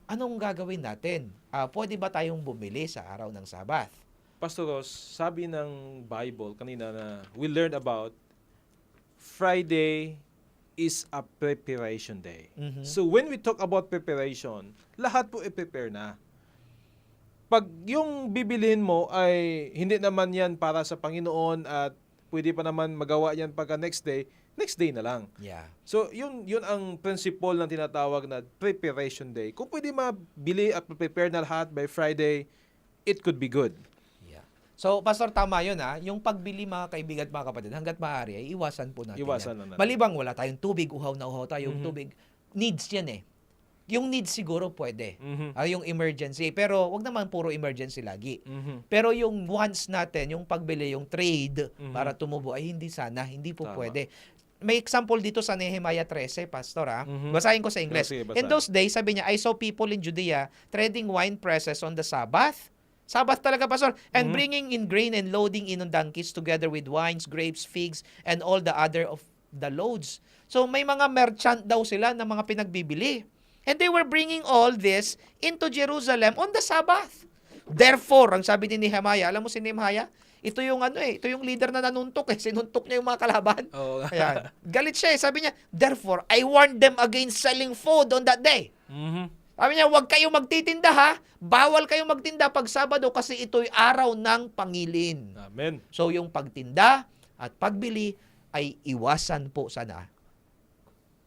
Anong gagawin natin? Pwede ba tayong bumili sa araw ng Sabbath? Pastor Ross, sabi ng Bible kanina na we learned about Friday is a preparation day. Mhm. So when we talk about preparation, lahat po i-prepare na. Pag yung bibilhin mo ay hindi naman yan para sa Panginoon at pwede pa naman magawa yan pagka next day na lang. Yeah. So yun ang principle ng tinatawag na preparation day. Kung pwede mabili at prepare na lahat by Friday, it could be good. Yeah. So, Pastor, tama yun ha. Yung pagbili, mga kaibigan at mga kapatid, hanggat maaari ay iwasan po natin Iwasan yan. na natin. Malibang wala tayong tubig, uhaw na uhaw tayo. Yung Mhm. tubig, needs yan eh. Yung needs siguro pwede. Mhm. Yung emergency. Pero wag naman puro emergency lagi. Mhm. Pero yung wants natin, yung pagbili, yung trade Mhm. para tumubo, ay hindi sana. Hindi po Tama. pwede. May example dito sa Nehemiah 13, Pastor ha. Mhm. Basahin ko sa Ingles. Sige, basahin. In those days, sabi niya, I saw people in Judea trading wine presses on the Sabbath. Sabbath talaga, Pastor. And Mhm. bringing in grain and loading in on donkeys together with wines, grapes, figs, and all the other of the loads. So may mga merchant daw sila na mga pinagbibili. And they were bringing all this into Jerusalem on the Sabbath. Therefore, ang sabi ni Nehemiah, alam mo si Nehemiah, ito yung ito yung leader na nanuntok sinuntok niya yung mga kalaban. Oh. Ayan. Galit siya sabi niya, therefore, I warned them against selling food on that day. Mhm. Sabi niya, huwag kayong magtitinda ha. Bawal kayong magtinda pag Sabado kasi ito'y araw ng pangilin. Amen. So yung pagtinda at pagbili ay iwasan po sana.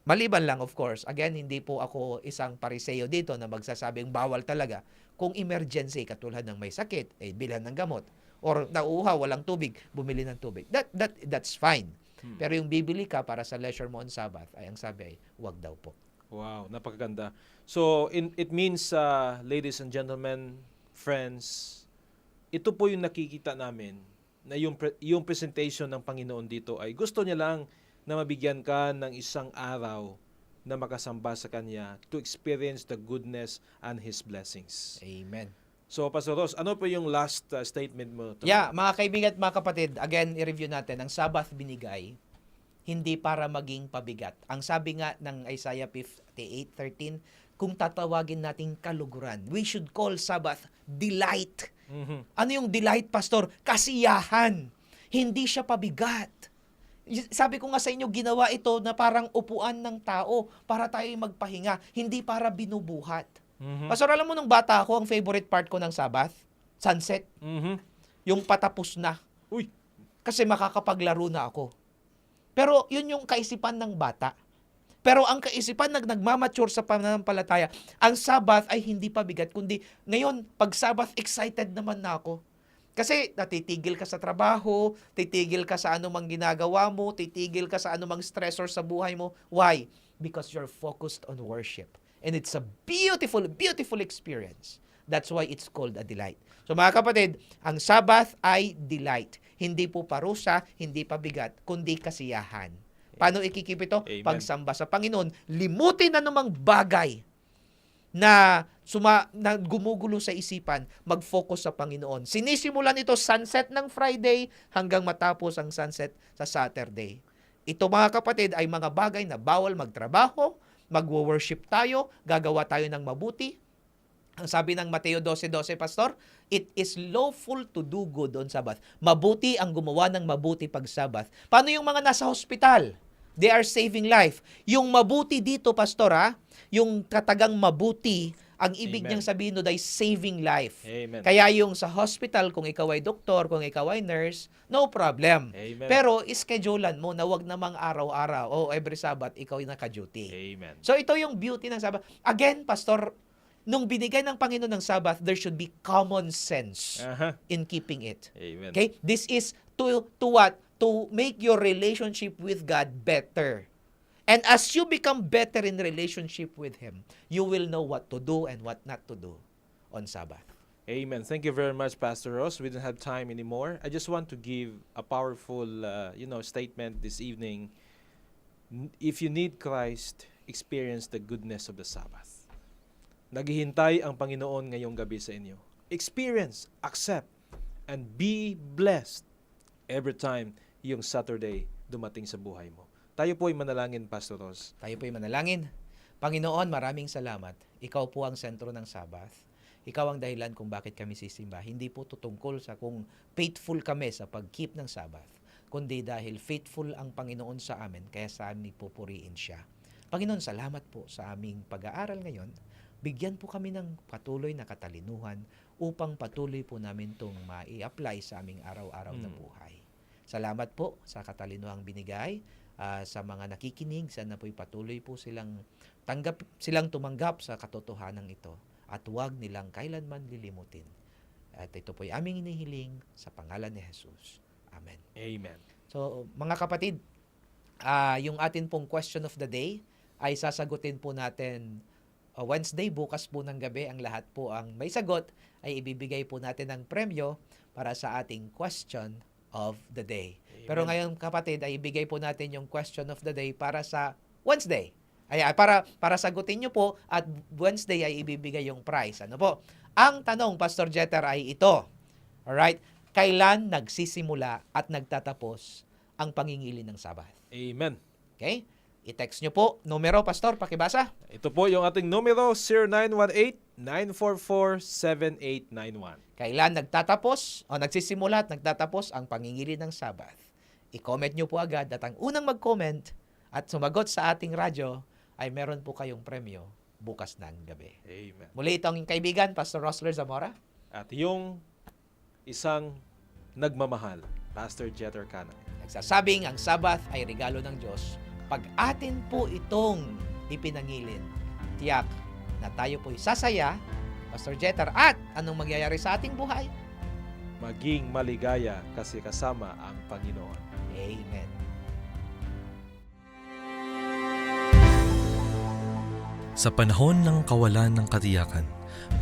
Maliban lang, of course, again, hindi po ako isang pariseo dito na magsasabing bawal talaga. Kung emergency, katulad ng may sakit, bilhan ng gamot. Or nauuhaw, walang tubig, bumili ng tubig. That's fine. Pero yung bibili ka para sa leisure mo on Sabbath, ay ang sabi ay, wag daw po. Wow, napakaganda. So, it means, ladies and gentlemen, friends, ito po yung nakikita namin na yung presentation ng Panginoon dito ay gusto niya lang na mabigyan ka ng isang araw na makasamba sa Kanya to experience the goodness and His blessings. Amen. So, Pastor Ross, ano po yung last statement mo? Yeah, mga kaibigan at mga kapatid, again, i-review natin, ang Sabbath binigay, hindi para maging pabigat. Ang sabi nga ng Isaiah 58:13, kung tatawagin nating kaluguran, we should call Sabbath delight. Ano yung delight, Pastor? Kasiyahan. Hindi siya pabigat. Sabi ko nga sa inyo, ginawa ito na parang upuan ng tao para tayo magpahinga, hindi para binubuhat. Pastor, alam mo nung bata ako, ang favorite part ko ng Sabbath, sunset. Yung patapos na. Uy! Kasi makakapaglaro na ako. Pero yun yung kaisipan ng bata. Pero ang kaisipan nagmamature sa pananampalataya, ang Sabbath ay hindi pabigat, kundi ngayon, pag Sabbath, excited naman na ako. Kasi natitigil ka sa trabaho, titigil ka sa anumang ginagawa mo, titigil ka sa anumang stressor sa buhay mo. Why? Because you're focused on worship. And it's a beautiful, beautiful experience. That's why it's called a delight. So mga kapatid, ang Sabbath ay delight. Hindi po parusa, hindi pabigat, kundi kasiyahan. Paano ikikip ito? Amen. Pagsamba sa Panginoon. Limutin na namang bagay na gumugulo sa isipan, mag-focus sa Panginoon. Sinisimulan ito sunset ng Friday hanggang matapos ang sunset sa Saturday. Ito mga kapatid ay mga bagay na bawal magtrabaho, magwo-worship tayo, gagawa tayo ng mabuti. Ang sabi ng Mateo 12:12, Pastor, it is lawful to do good on Sabbath. Mabuti ang gumawa ng mabuti pag Sabbath. Paano yung mga nasa hospital? They are saving life. Yung mabuti dito, Pastor, yung katagang mabuti, ang ibig Amen. niyang sabihin doon ay saving life. Amen. Kaya yung sa hospital, kung ikaw ay doktor, kung ikaw ay nurse, no problem. Amen. Pero ischedulean mo na wag namang araw-araw o every Sabbath ikaw ay naka-duty. Amen. So ito yung beauty ng Sabbath. Again, Pastor, nung binigay ng Panginoon ng Sabbath, there should be common sense in keeping it. Amen. Okay? This is to what? To make your relationship with God better. And as you become better in relationship with Him, you will know what to do and what not to do on Sabbath. Amen. Thank you very much, Pastor Ross. We don't have time anymore. I just want to give a powerful, statement this evening. If you need Christ, experience the goodness of the Sabbath. Naghihintay ang Panginoon ngayong gabi sa inyo. Experience, accept, and be blessed every time yung Saturday dumating sa buhay mo. Tayo po ay manalangin, Pastor Ross. Tayo po'y manalangin. Panginoon, maraming salamat. Ikaw po ang sentro ng Sabbath. Ikaw ang dahilan kung bakit kami sisimba. Hindi po tutungkol sa kung faithful kami sa pag-keep ng Sabbath, kundi dahil faithful ang Panginoon sa amin, kaya sa amin pupuriin siya. Panginoon, salamat po sa aming pag-aaral ngayon. Bigyan po kami ng patuloy na katalinuhan upang patuloy po namin itong mai-apply sa aming araw-araw na buhay. Salamat po sa katalinuhang binigay. Sa mga nakikinig, sana po'y patuloy po silang tumanggap sa katotohanan ito at huwag nilang kailanman lilimutin. At ito po'y aming inihiling sa pangalan ni Jesus. Amen. Amen. So, mga kapatid, yung atin pong question of the day ay sasagutin po natin Wednesday, bukas po ng gabi. Ang lahat po ang may sagot ay ibibigay po natin ng premyo para sa ating question of the day. Amen. Pero ngayon kapatid, ay ibigay po natin yung question of the day para sa Wednesday. Para sagutin nyo po at Wednesday ay ibibigay yung prize. Ano po? Ang tanong, Pastor Jeter, ay ito. Alright? Kailan nagsisimula at nagtatapos ang pangingili ng Sabbath? Amen. Okay? I-text nyo po. Numero, Pastor, pakibasa. Ito po yung ating numero, 0918-944-7891. Kailan nagtatapos o nagsisimula at nagtatapos ang pangingili ng Sabbath? I-comment nyo po agad at ang unang mag-comment at sumagot sa ating radyo ay meron po kayong premyo bukas ng gabi. Amen. Muli itong kaibigan, Pastor Rosler Zamora. At yung isang nagmamahal, Pastor Jeter Canang. Nagsasabing ang Sabbath ay regalo ng Diyos. Pag atin po itong ipinangilin, tiyak na tayo po'y sasaya, Pastor Jeter, at anong mangyayari sa ating buhay? Maging maligaya kasi kasama ang Panginoon. Amen. Sa panahon ng kawalan ng katiyakan,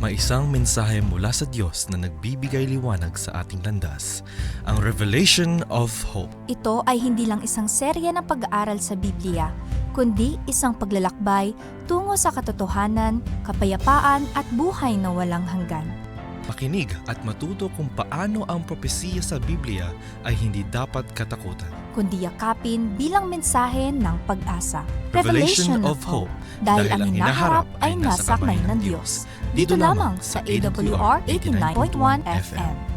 may isang mensahe mula sa Diyos na nagbibigay liwanag sa ating landas, ang Revelation of Hope. Ito ay hindi lang isang serya ng pag-aaral sa Biblia, kundi isang paglalakbay tungo sa katotohanan, kapayapaan at buhay na walang hanggan. Makinig at matuto kung paano ang propesiya sa Biblia ay hindi dapat katakutan. Kundi yakapin bilang mensahe ng pag-asa. Revelation of Hope, Dahil ang hinaharap ay nasa kamay ng Diyos. Dito lamang sa AWR 89.1 FM.